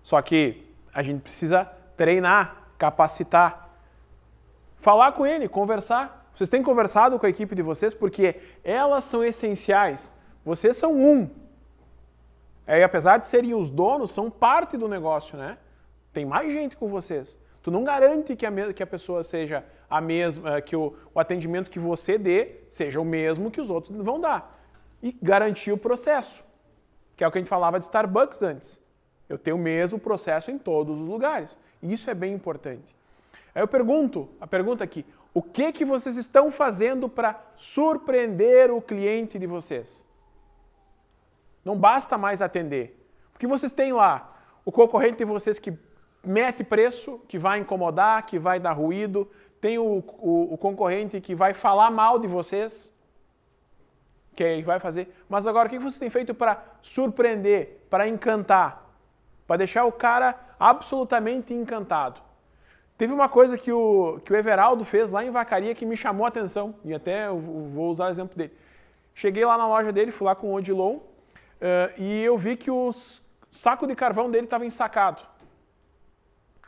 Só que a gente precisa treinar, capacitar, falar com ele, conversar. Vocês têm conversado com a equipe de vocês porque elas são essenciais. Vocês são E apesar de serem os donos, são parte do negócio, né? Tem mais gente com vocês. Tu não garante que a pessoa seja a mesma, que o atendimento que você dê seja o mesmo que os outros vão dar. E garantir o processo, que é o que a gente falava de Starbucks antes. Eu tenho o mesmo processo em todos os lugares. E isso é bem importante. Aí eu pergunto, a pergunta aqui, o que vocês estão fazendo para surpreender o cliente de vocês? Não basta mais atender. Porque vocês têm lá o concorrente de vocês que mete preço, que vai incomodar, que vai dar ruído. Tem o concorrente que vai falar mal de vocês, que vai fazer. Mas agora, o que vocês têm feito para surpreender, para encantar, para deixar o cara absolutamente encantado? Teve uma coisa que o Everaldo fez lá em Vacaria que me chamou a atenção, e até eu vou usar o exemplo dele. Cheguei lá na loja dele, fui lá com o Odilon, e eu vi que o saco de carvão dele estava ensacado.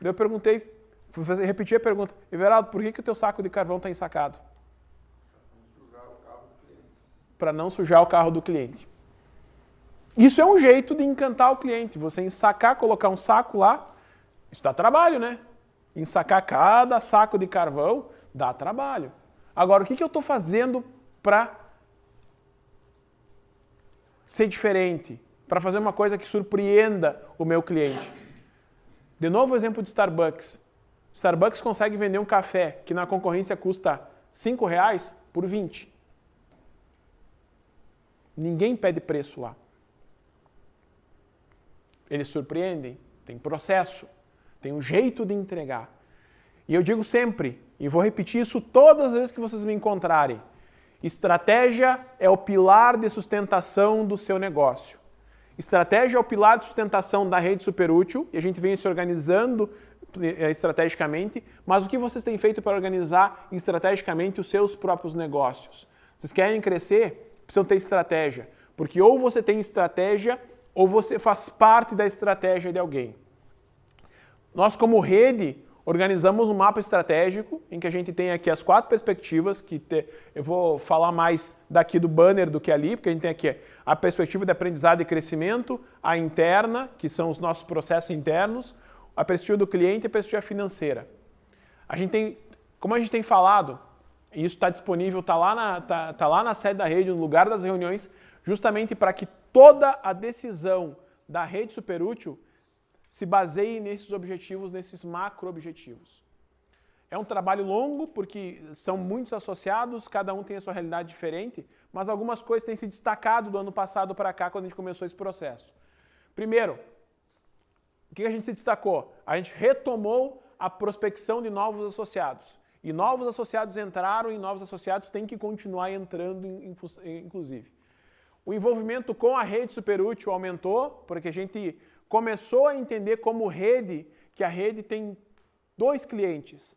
Daí eu perguntei, repeti a pergunta, Everaldo, por que o teu saco de carvão está ensacado? Para não sujar o carro do cliente. Isso é um jeito de encantar o cliente, você ensacar, colocar um saco lá, isso dá trabalho, né? Ensacar cada saco de carvão dá trabalho. Agora, o que eu estou fazendo para ser diferente, para fazer uma coisa que surpreenda o meu cliente? De novo o exemplo de Starbucks. Starbucks consegue vender um café que na concorrência custa R$5 por 20. Ninguém pede preço lá. Eles surpreendem, tem processo, tem um jeito de entregar. E eu digo sempre, e vou repetir isso todas as vezes que vocês me encontrarem, estratégia é o pilar de sustentação do seu negócio. Estratégia é o pilar de sustentação da rede Superútil, e a gente vem se organizando estrategicamente, mas o que vocês têm feito para organizar estrategicamente os seus próprios negócios? Vocês querem crescer? Precisam ter estratégia, porque ou você tem estratégia ou você faz parte da estratégia de alguém. Nós, como rede, organizamos um mapa estratégico em que a gente tem aqui as 4 perspectivas, eu vou falar mais daqui do banner do que ali, porque a gente tem aqui a perspectiva de aprendizado e crescimento, a interna, que são os nossos processos internos, a perspectiva do cliente e a perspectiva financeira. Como a gente tem falado, e isso está disponível, está lá na sede da rede, no lugar das reuniões, justamente para que toda a decisão da rede Superútil se baseie nesses objetivos, nesses macro-objetivos. É um trabalho longo, porque são muitos associados, cada um tem a sua realidade diferente, mas algumas coisas têm se destacado do ano passado para cá, quando a gente começou esse processo. Primeiro, o que a gente se destacou? A gente retomou a prospecção de novos associados. E novos associados entraram e novos associados têm que continuar entrando, inclusive. O envolvimento com a rede Superútil aumentou, porque a gente começou a entender como rede, que a rede tem 2 clientes.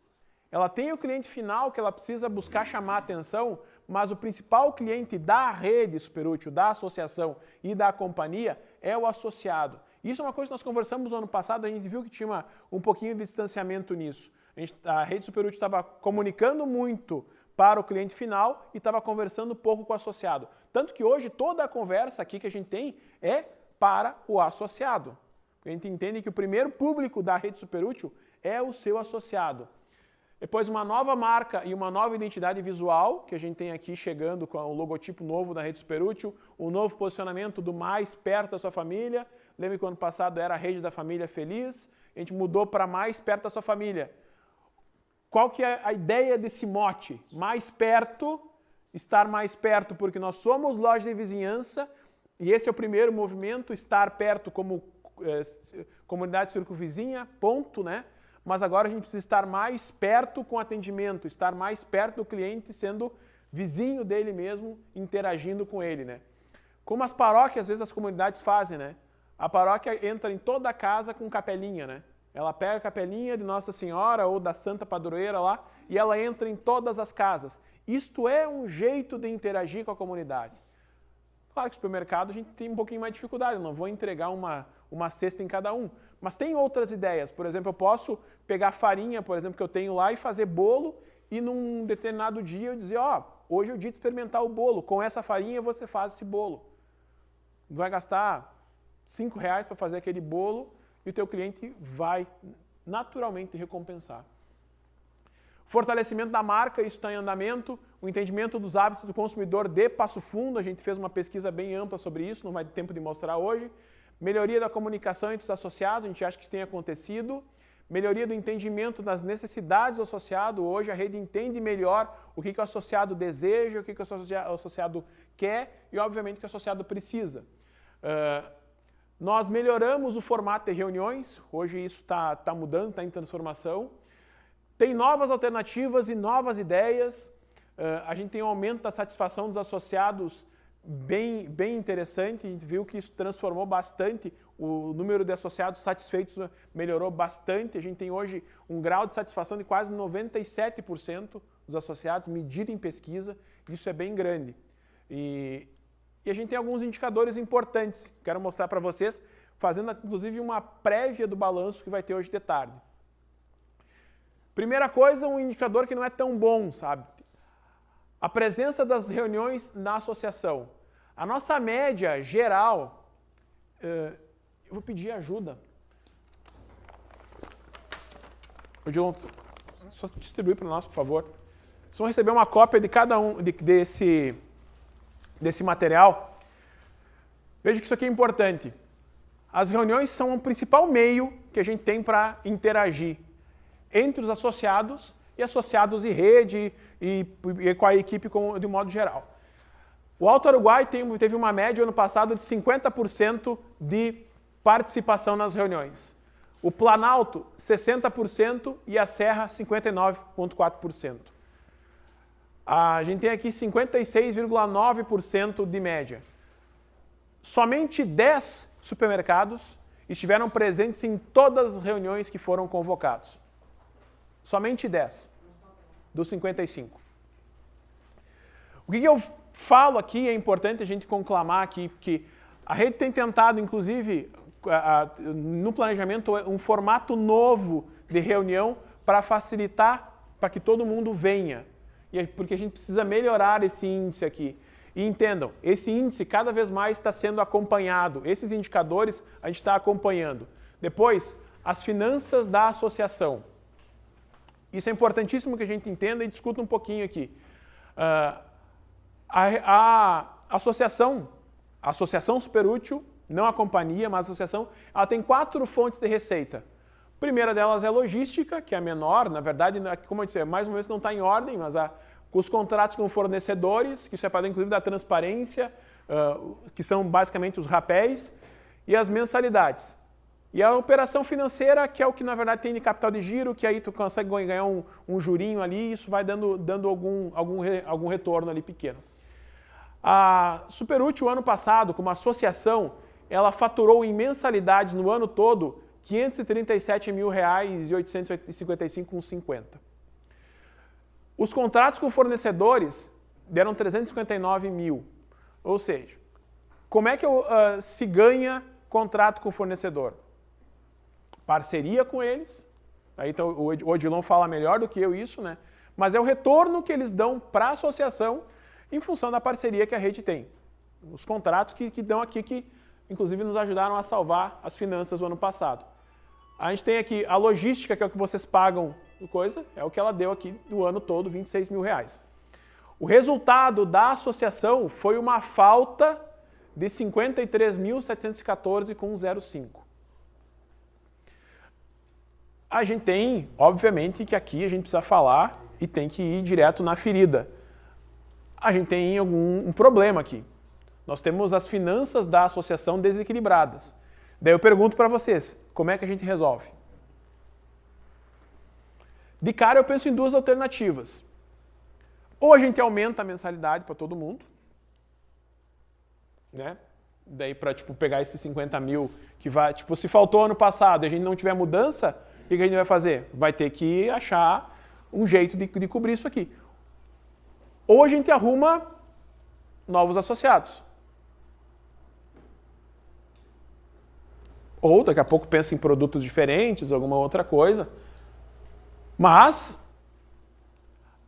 Ela tem o cliente final que ela precisa buscar chamar atenção, mas o principal cliente da rede Superútil, da associação e da companhia é o associado. Isso é uma coisa que nós conversamos no ano passado, a gente viu que tinha um pouquinho de distanciamento nisso. A rede Superútil estava comunicando muito para o cliente final e estava conversando pouco com o associado. Tanto que hoje toda a conversa aqui que a gente tem é para o associado. A gente entende que o primeiro público da rede Superútil é o seu associado. Depois uma nova marca e uma nova identidade visual, que a gente tem aqui chegando com o logotipo novo da rede Superútil, um novo posicionamento do mais perto da sua família. Lembra que o ano passado era a rede da família feliz, a gente mudou para mais perto da sua família. Qual que é a ideia desse mote? Mais perto, estar mais perto, porque nós somos loja de vizinhança, e esse é o primeiro movimento, estar perto como comunidade circunvizinha, ponto, né? mas agora a gente precisa estar mais perto com o atendimento, estar mais perto do cliente, sendo vizinho dele mesmo, interagindo com ele, né? Como as paróquias, às vezes as comunidades fazem, né? A paróquia entra em toda a casa com capelinha, né? Ela pega a capelinha de Nossa Senhora ou da Santa Padroeira lá e ela entra em todas as casas. Isto é um jeito de interagir com a comunidade. Claro que no supermercado a gente tem um pouquinho mais de dificuldade, eu não vou entregar uma cesta em cada um. Mas tem outras ideias, por exemplo, eu posso pegar farinha, por exemplo, que eu tenho lá e fazer bolo e num determinado dia eu dizer, ó, hoje é o dia de experimentar o bolo, com essa farinha você faz esse bolo. Vai gastar R$5 para fazer aquele bolo e o teu cliente vai naturalmente recompensar. Fortalecimento da marca, isso está em andamento. O entendimento dos hábitos do consumidor de Passo Fundo, a gente fez uma pesquisa bem ampla sobre isso, não vai ter tempo de mostrar hoje. Melhoria da comunicação entre os associados, a gente acha que isso tem acontecido. Melhoria do entendimento das necessidades do associado. Hoje a rede entende melhor o que o associado deseja, o que o associado quer e, obviamente, o que o associado precisa. Nós melhoramos o formato de reuniões, hoje isso está mudando, está em transformação. Tem novas alternativas e novas ideias. A gente tem um aumento da satisfação dos associados bem interessante. A gente viu que isso transformou bastante. O número de associados satisfeitos melhorou bastante. A gente tem hoje um grau de satisfação de quase 97% dos associados, medido em pesquisa. Isso é bem grande. E a gente tem alguns indicadores importantes. Quero mostrar para vocês, fazendo inclusive uma prévia do balanço que vai ter hoje de tarde. Primeira coisa, um indicador que não é tão bom, sabe? A presença das reuniões na associação. A nossa média geral, eu vou pedir ajuda. Odilon, só distribuir para nós, por favor. Vocês vão receber uma cópia de cada um desse material. Veja que isso aqui é importante. As reuniões são o principal meio que a gente tem para interagir entre os associados e rede e com a equipe de modo geral. O Alto Uruguai teve uma média ano passado de 50% de participação nas reuniões. O Planalto, 60% e a Serra, 59,4%. A gente tem aqui 56,9% de média. Somente 10 supermercados estiveram presentes em todas as reuniões que foram convocados. Somente 10 dos 55. O que eu falo aqui, é importante a gente conclamar aqui, que a rede tem tentado, inclusive, no planejamento, um formato novo de reunião para facilitar para que todo mundo venha. Porque a gente precisa melhorar esse índice aqui. E entendam, esse índice cada vez mais está sendo acompanhado. Esses indicadores a gente está acompanhando. Depois, as finanças da associação. Isso é importantíssimo que a gente entenda e discuta um pouquinho aqui. A associação Superútil, não a companhia, mas a associação, ela tem 4 fontes de receita. A primeira delas é logística, que é a menor, na verdade, como eu disse, mais uma vez não está em ordem, mas os contratos com fornecedores, que isso é para inclusive da transparência, que são basicamente os rapéis, e as mensalidades. E a operação financeira, que é o que na verdade tem de capital de giro, que aí tu consegue ganhar um jurinho ali, e isso vai dando algum retorno ali pequeno. A Superútil, ano passado, como associação, ela faturou em mensalidades no ano todo R$ 537.855,50. Os contratos com fornecedores deram 359 mil. Ou seja, como é que se ganha contrato com fornecedor? Parceria com eles. Aí, então, o Odilon fala melhor do que eu isso, né? Mas é o retorno que eles dão para a associação em função da parceria que a rede tem. Os contratos que dão aqui, que inclusive nos ajudaram a salvar as finanças do ano passado. A gente tem aqui a logística, que é o que vocês pagam, é o que ela deu aqui do ano todo, R$ 26 mil. O resultado da associação foi uma falta de 53.714,05. A gente tem, obviamente, que aqui a gente precisa falar e tem que ir direto na ferida. A gente tem um problema aqui. Nós temos as finanças da associação desequilibradas. Daí eu pergunto para vocês, como é que a gente resolve? De cara eu penso em duas alternativas. Ou a gente aumenta a mensalidade para todo mundo, né? Daí para tipo, pegar esses 50 mil que vai, tipo, se faltou ano passado e a gente não tiver mudança, o que a gente vai fazer? Vai ter que achar um jeito de cobrir isso aqui. Ou a gente arruma novos associados. Ou daqui a pouco pensa em produtos diferentes, alguma outra coisa. Mas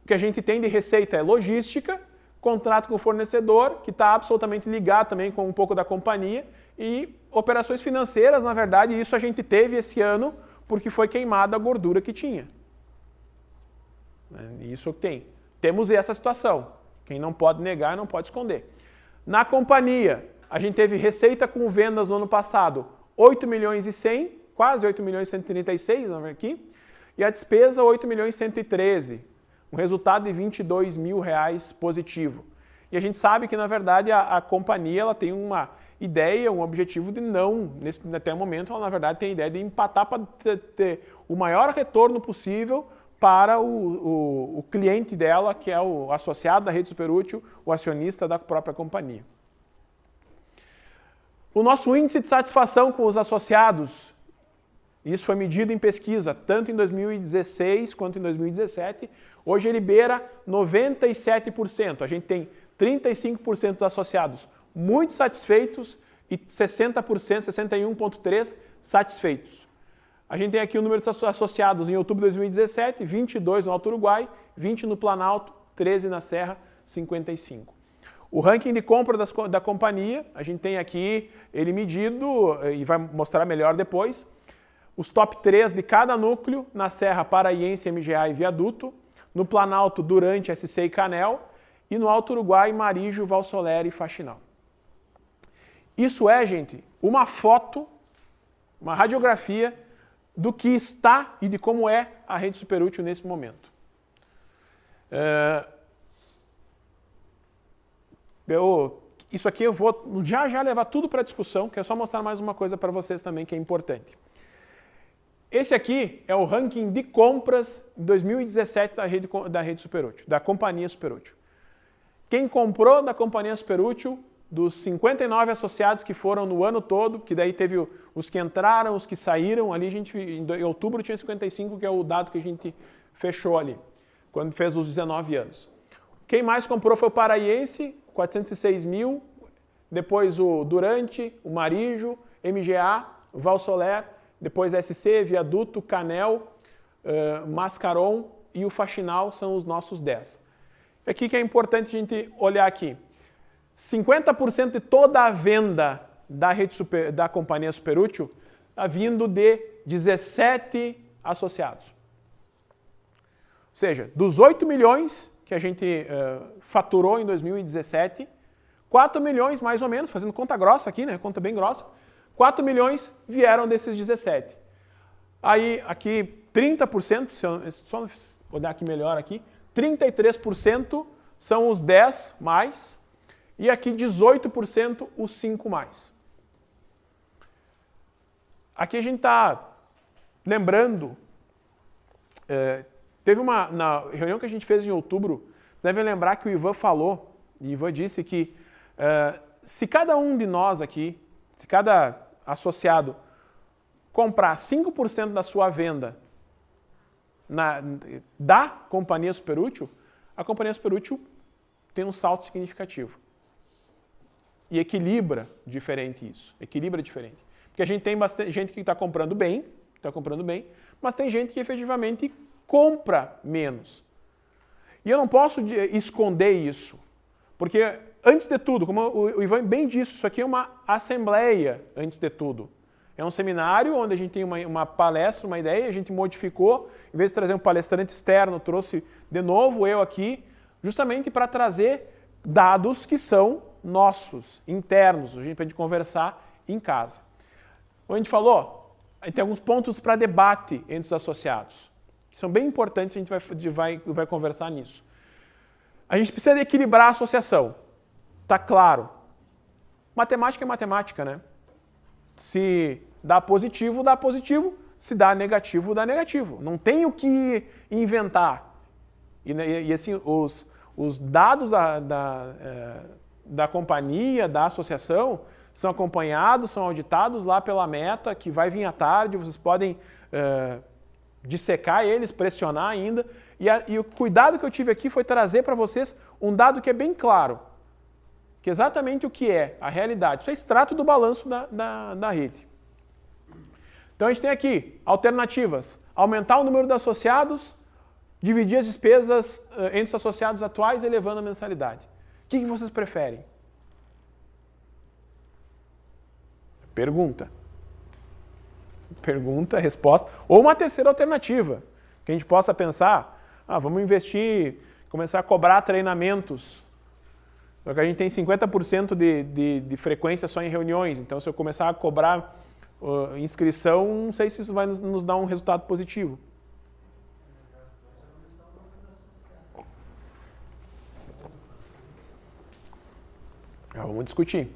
o que a gente tem de receita é logística, contrato com o fornecedor, que está absolutamente ligado também com um pouco da companhia, e operações financeiras, na verdade, isso a gente teve esse ano porque foi queimada a gordura que tinha. Isso tem. Temos essa situação. Quem não pode negar, não pode esconder. Na companhia, a gente teve receita com vendas no ano passado, 8 milhões e 100, quase 8 milhões e 136, aqui, e a despesa 8 milhões e 113, um resultado de 22 mil reais positivo. E a gente sabe que, na verdade, a companhia ela tem uma ideia, um objetivo de não, até o momento, ela, na verdade, tem a ideia de empatar para ter o maior retorno possível para o cliente dela, que é o associado da Rede Superútil, o acionista da própria companhia. O nosso índice de satisfação com os associados, isso foi medido em pesquisa, tanto em 2016 quanto em 2017, hoje ele beira 97%. A gente tem 35% dos associados muito satisfeitos e 60%, 61,3% satisfeitos. A gente tem aqui o número de associados em outubro de 2017, 22 no Alto Uruguai, 20 no Planalto, 13 na Serra, 55. O ranking de compra da companhia, a gente tem aqui ele medido e vai mostrar melhor depois. Os top 3 de cada núcleo, na Serra Paraiense, MGA e Viaduto, no Planalto, Durante, SC e Canel, e no Alto Uruguai, Marijo, Valsolera e Faxinal. Isso é, gente, uma foto, uma radiografia do que está e de como é a Rede Superútil nesse momento. Isso aqui eu vou já levar tudo para discussão, que é só mostrar mais uma coisa para vocês também que é importante. Esse aqui é o ranking de compras de 2017 da Rede Superútil, da Companhia Superútil. Quem comprou da Companhia Superútil, dos 59 associados que foram no ano todo, que daí teve os que entraram, os que saíram, ali a gente, em outubro tinha 55, que é o dado que a gente fechou ali, quando fez os 19 anos. Quem mais comprou foi o Paraiense, 406 mil, depois o Durante, o Marijo, MGA, Valsoler, depois SC, Viaduto, Canel, Mascaron e o Faxinal são os nossos 10. Aqui que é importante a gente olhar aqui. 50% de toda a venda da Companhia Superútil está vindo de 17 associados. Ou seja, dos 8 milhões que a gente faturou em 2017, 4 milhões mais ou menos, fazendo conta grossa aqui, né? Conta bem grossa, 4 milhões vieram desses 17. Aí aqui 30%, se eu só olhar aqui melhor aqui, 33% são os 10 mais, e aqui 18% os 5 mais. Aqui a gente está lembrando, teve na reunião que a gente fez em outubro, vocês devem lembrar que o Ivan falou, e o Ivan disse que se cada um de nós aqui, se cada associado comprar 5% da sua venda da Companhia Superútil, a Companhia Superútil tem um salto significativo. E equilibra diferente isso. Equilibra diferente. Porque a gente tem bastante gente que está comprando bem, mas tem gente que efetivamente compra menos. E eu não posso esconder isso. Porque, antes de tudo, como o Ivan bem disse, isso aqui é uma assembleia, antes de tudo. É um seminário onde a gente tem uma palestra, uma ideia, a gente modificou, em vez de trazer um palestrante externo, trouxe de novo eu aqui, justamente para trazer dados que são nossos, internos, a gente pode conversar em casa. Como a gente falou, tem alguns pontos para debate entre os associados, que são bem importantes, a gente vai conversar nisso. A gente precisa de equilibrar a associação, tá claro. Matemática é matemática, né? Se dá positivo, se dá negativo, dá negativo. Não tem o que inventar. E assim, os dados da companhia, da associação, são acompanhados, são auditados lá pela Meta, que vai vir à tarde, vocês podem dissecar eles, pressionar ainda. E o cuidado que eu tive aqui foi trazer para vocês um dado que é bem claro, que é exatamente o que é a realidade. Isso é extrato do balanço da rede. Então a gente tem aqui alternativas: aumentar o número de associados, dividir as despesas entre os associados atuais, elevando a mensalidade. O que vocês preferem? Pergunta, resposta. Ou uma terceira alternativa, que a gente possa pensar, vamos investir, começar a cobrar treinamentos. Só que a gente tem 50% de frequência só em reuniões, então se eu começar a cobrar inscrição, não sei se isso vai nos dar um resultado positivo. Vamos discutir.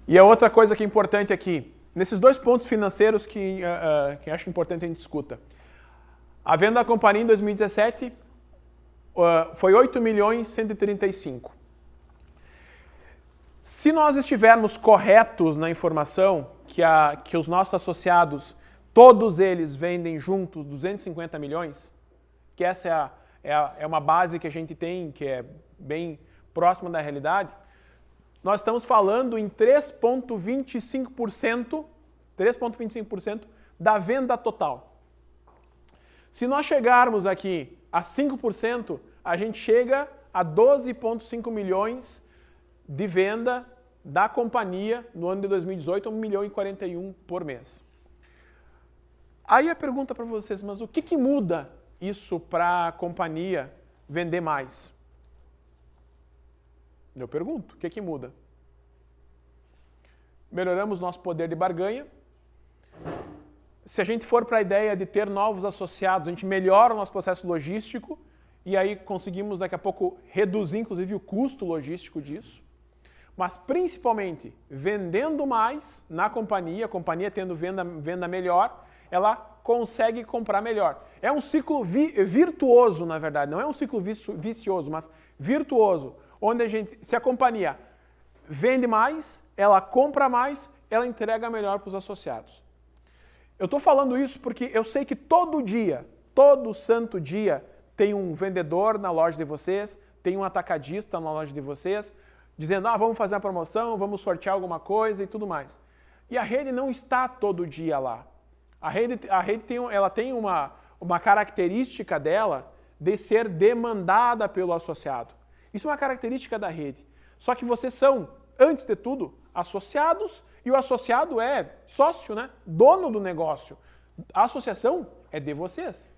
E a outra coisa que é importante aqui, nesses dois pontos financeiros que acho importante a gente discuta. A venda da companhia em 2017 foi 8.135.000. Se nós estivermos corretos na informação que os nossos associados, todos eles vendem juntos 250 milhões, que essa é uma base que a gente tem, que é bem próxima da realidade, nós estamos falando em 3,25% da venda total. Se nós chegarmos aqui a 5%, a gente chega a 12,5 milhões de venda da companhia no ano de 2018, 1.041.000 por mês. Aí a pergunta para vocês, mas o que muda isso para a companhia vender mais? Eu pergunto, o que muda? Melhoramos nosso poder de barganha. Se a gente for para a ideia de ter novos associados, a gente melhora o nosso processo logístico e aí conseguimos daqui a pouco reduzir inclusive o custo logístico disso. Mas principalmente vendendo mais na companhia, a companhia tendo venda melhor, ela consegue comprar melhor. É um ciclo virtuoso, na verdade, não é um ciclo vicioso, mas virtuoso, onde se a companhia vende mais, ela compra mais, ela entrega melhor para os associados. Eu estou falando isso porque eu sei que todo santo dia, tem um vendedor na loja de vocês, tem um atacadista na loja de vocês, dizendo, vamos fazer uma promoção, vamos sortear alguma coisa e tudo mais. E a rede não está todo dia lá. A rede tem uma característica dela de ser demandada pelo associado. Isso é uma característica da rede. Só que vocês são, antes de tudo, associados, e o associado é sócio, né? Dono do negócio. A associação é de vocês.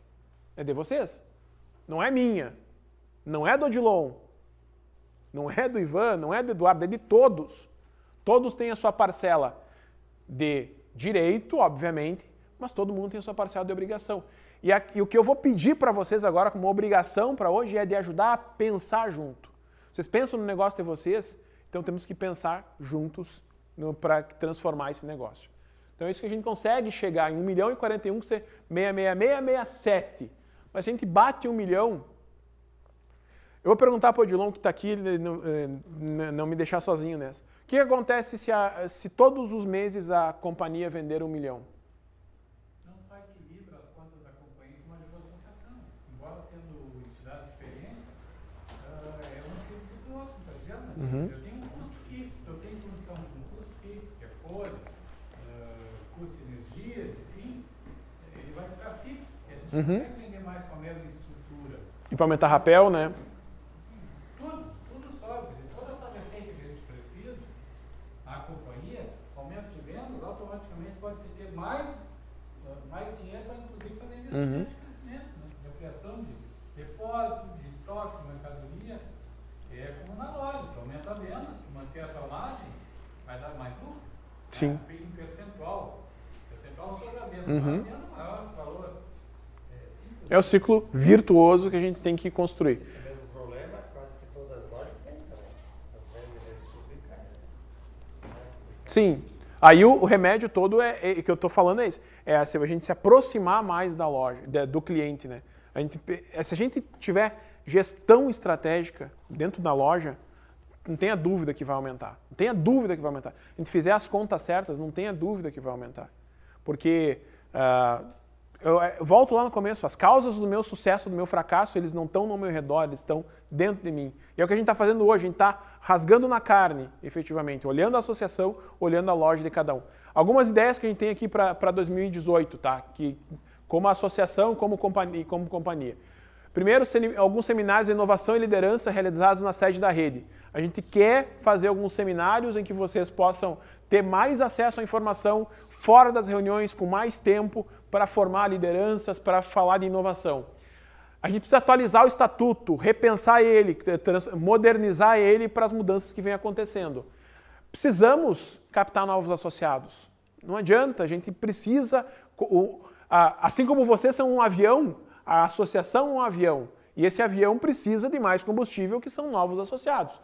É de vocês. Não é minha. Não é do Odilon. Não é do Ivan, não é do Eduardo, é de todos. Todos têm a sua parcela de direito, obviamente, mas todo mundo tem a sua parcela de obrigação. E o que eu vou pedir para vocês agora como obrigação para hoje é de ajudar a pensar junto. Vocês pensam no negócio de vocês, então temos que pensar juntos para transformar esse negócio. Então é isso que a gente consegue chegar em 1.041.000, que ser 666,67. Mas se a gente bate 1 milhão, eu vou perguntar para o Odilon que está aqui, não me deixar sozinho nessa. O que acontece se todos os meses a companhia vender 1 milhão? Não só equilibra as contas da companhia, como ajuda a associação. Embora sendo entidades diferentes, é um ciclo virtuoso, está dizendo? Eu tenho um custo fixo, eu tenho condição de um custo fixo, que é folha, custo de energias, enfim, ele vai ficar fixo, porque a gente consegue vender mais com a mesma estrutura. E para aumentar rapel, né? Tudo sobe. Toda essa receita que a gente precisa, a companhia, aumento de vendas, automaticamente pode-se ter mais dinheiro para, inclusive, fazer investimento de crescimento, né? De ampliação de depósito, de estoque, de mercadoria. É como na loja, que aumenta a vendas, que mantém a tua margem, vai dar mais lucro. Sim. Em percentual sobre a venda. A venda maior, o valor simples. É o ciclo virtuoso que a gente tem que construir. Esse mesmo problema, quase que todas as lojas têm também. As vendas de subir caem. Sim. Aí o remédio todo que eu estou falando é esse. É se a gente se aproximar mais da loja, do cliente, né? Se a gente tiver gestão estratégica dentro da loja, não tenha dúvida que vai aumentar. Não tenha dúvida que vai aumentar. Se a gente fizer as contas certas, não tenha dúvida que vai aumentar. Porque, eu volto lá no começo, as causas do meu sucesso, do meu fracasso, eles não estão no meu redor, eles estão dentro de mim. E é o que a gente está fazendo hoje, a gente está rasgando na carne, efetivamente, olhando a associação, olhando a loja de cada um. Algumas ideias que a gente tem aqui para 2018, tá? Como associação, como companhia. Primeiro, alguns seminários de inovação e liderança realizados na sede da rede. A gente quer fazer alguns seminários em que vocês possam ter mais acesso à informação fora das reuniões, com mais tempo para formar lideranças, para falar de inovação. A gente precisa atualizar o estatuto, repensar ele, modernizar ele para as mudanças que vêm acontecendo. Precisamos captar novos associados. Não adianta, a gente precisa... Assim como vocês são um avião, a associação é um avião. E esse avião precisa de mais combustível, que são novos associados.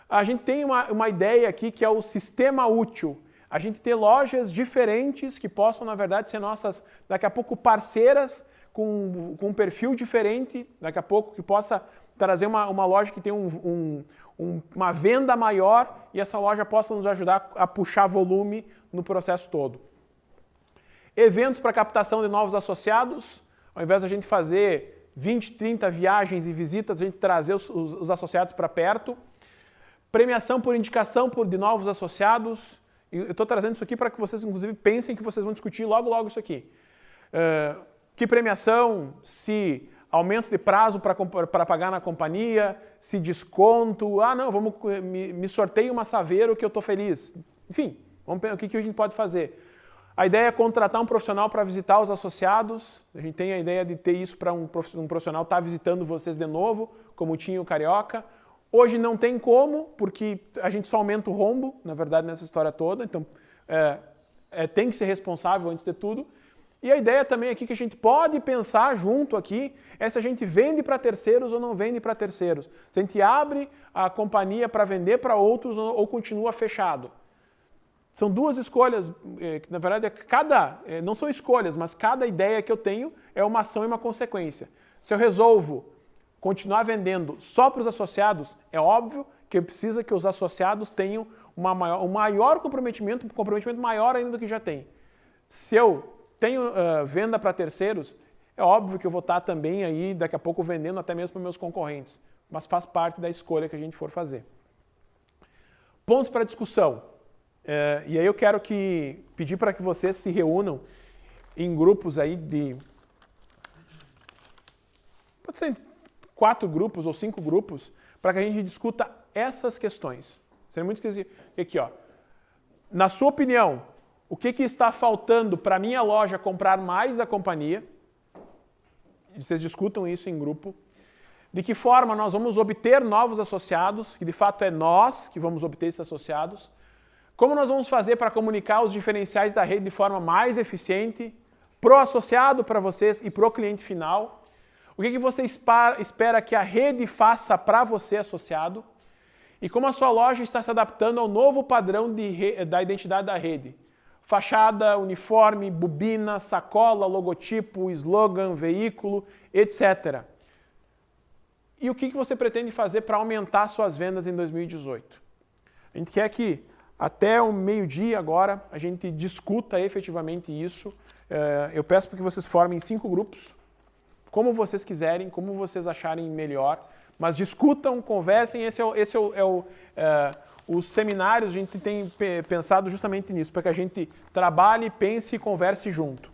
A gente tem uma ideia aqui que é o sistema útil. A gente ter lojas diferentes que possam, na verdade, ser nossas, daqui a pouco, parceiras com um perfil diferente, daqui a pouco que possa trazer uma loja que tem uma venda maior e essa loja possa nos ajudar a puxar volume no processo todo. Eventos para captação de novos associados, ao invés de a gente fazer 20, 30 viagens e visitas, a gente trazer os associados para perto. Premiação por indicação de novos associados. Eu estou trazendo isso aqui para que vocês, inclusive, pensem que vocês vão discutir logo isso aqui. Que premiação, se aumento de prazo para pagar na companhia, se desconto, me sorteio uma Saveiro que eu estou feliz. Enfim, vamos ver o que a gente pode fazer. A ideia é contratar um profissional para visitar os associados. A gente tem a ideia de ter isso para um profissional estar visitando vocês de novo, como tinha o Carioca. Hoje não tem como, porque a gente só aumenta o rombo, na verdade, nessa história toda. Então, tem que ser responsável antes de tudo. E a ideia também aqui que a gente pode pensar junto aqui é se a gente vende para terceiros ou não vende para terceiros. Se a gente abre a companhia para vender para outros ou continua fechado. São duas escolhas, que na verdade não são escolhas, mas cada ideia que eu tenho é uma ação e uma consequência. Se eu resolvo continuar vendendo só para os associados, é óbvio que precisa que os associados tenham um maior comprometimento, um comprometimento maior ainda do que já tem. Se eu tenho venda para terceiros, é óbvio que eu vou estar também aí daqui a pouco vendendo até mesmo para meus concorrentes, mas faz parte da escolha que a gente for fazer. Pontos para discussão. E aí eu quero pedir para que vocês se reúnam em grupos aí pode ser 4 grupos ou 5 grupos, para que a gente discuta essas questões. Seria muito esquisito. Aqui, ó. Na sua opinião, o que está faltando para a minha loja comprar mais da companhia? Vocês discutam isso em grupo. De que forma nós vamos obter novos associados, que de fato é nós que vamos obter esses associados. Como nós vamos fazer para comunicar os diferenciais da rede de forma mais eficiente, pro associado, para vocês e pro cliente final? O que você espera que a rede faça para você, associado? E como a sua loja está se adaptando ao novo padrão da identidade da rede? Fachada, uniforme, bobina, sacola, logotipo, slogan, veículo, etc. E o que você pretende fazer para aumentar suas vendas em 2018? A gente quer que até o meio-dia agora a gente discuta efetivamente isso. Eu peço para que vocês formem 5 grupos, como vocês quiserem, como vocês acharem melhor, mas discutam, conversem. Os seminários, a gente tem pensado justamente nisso, para que a gente trabalhe, pense e converse junto.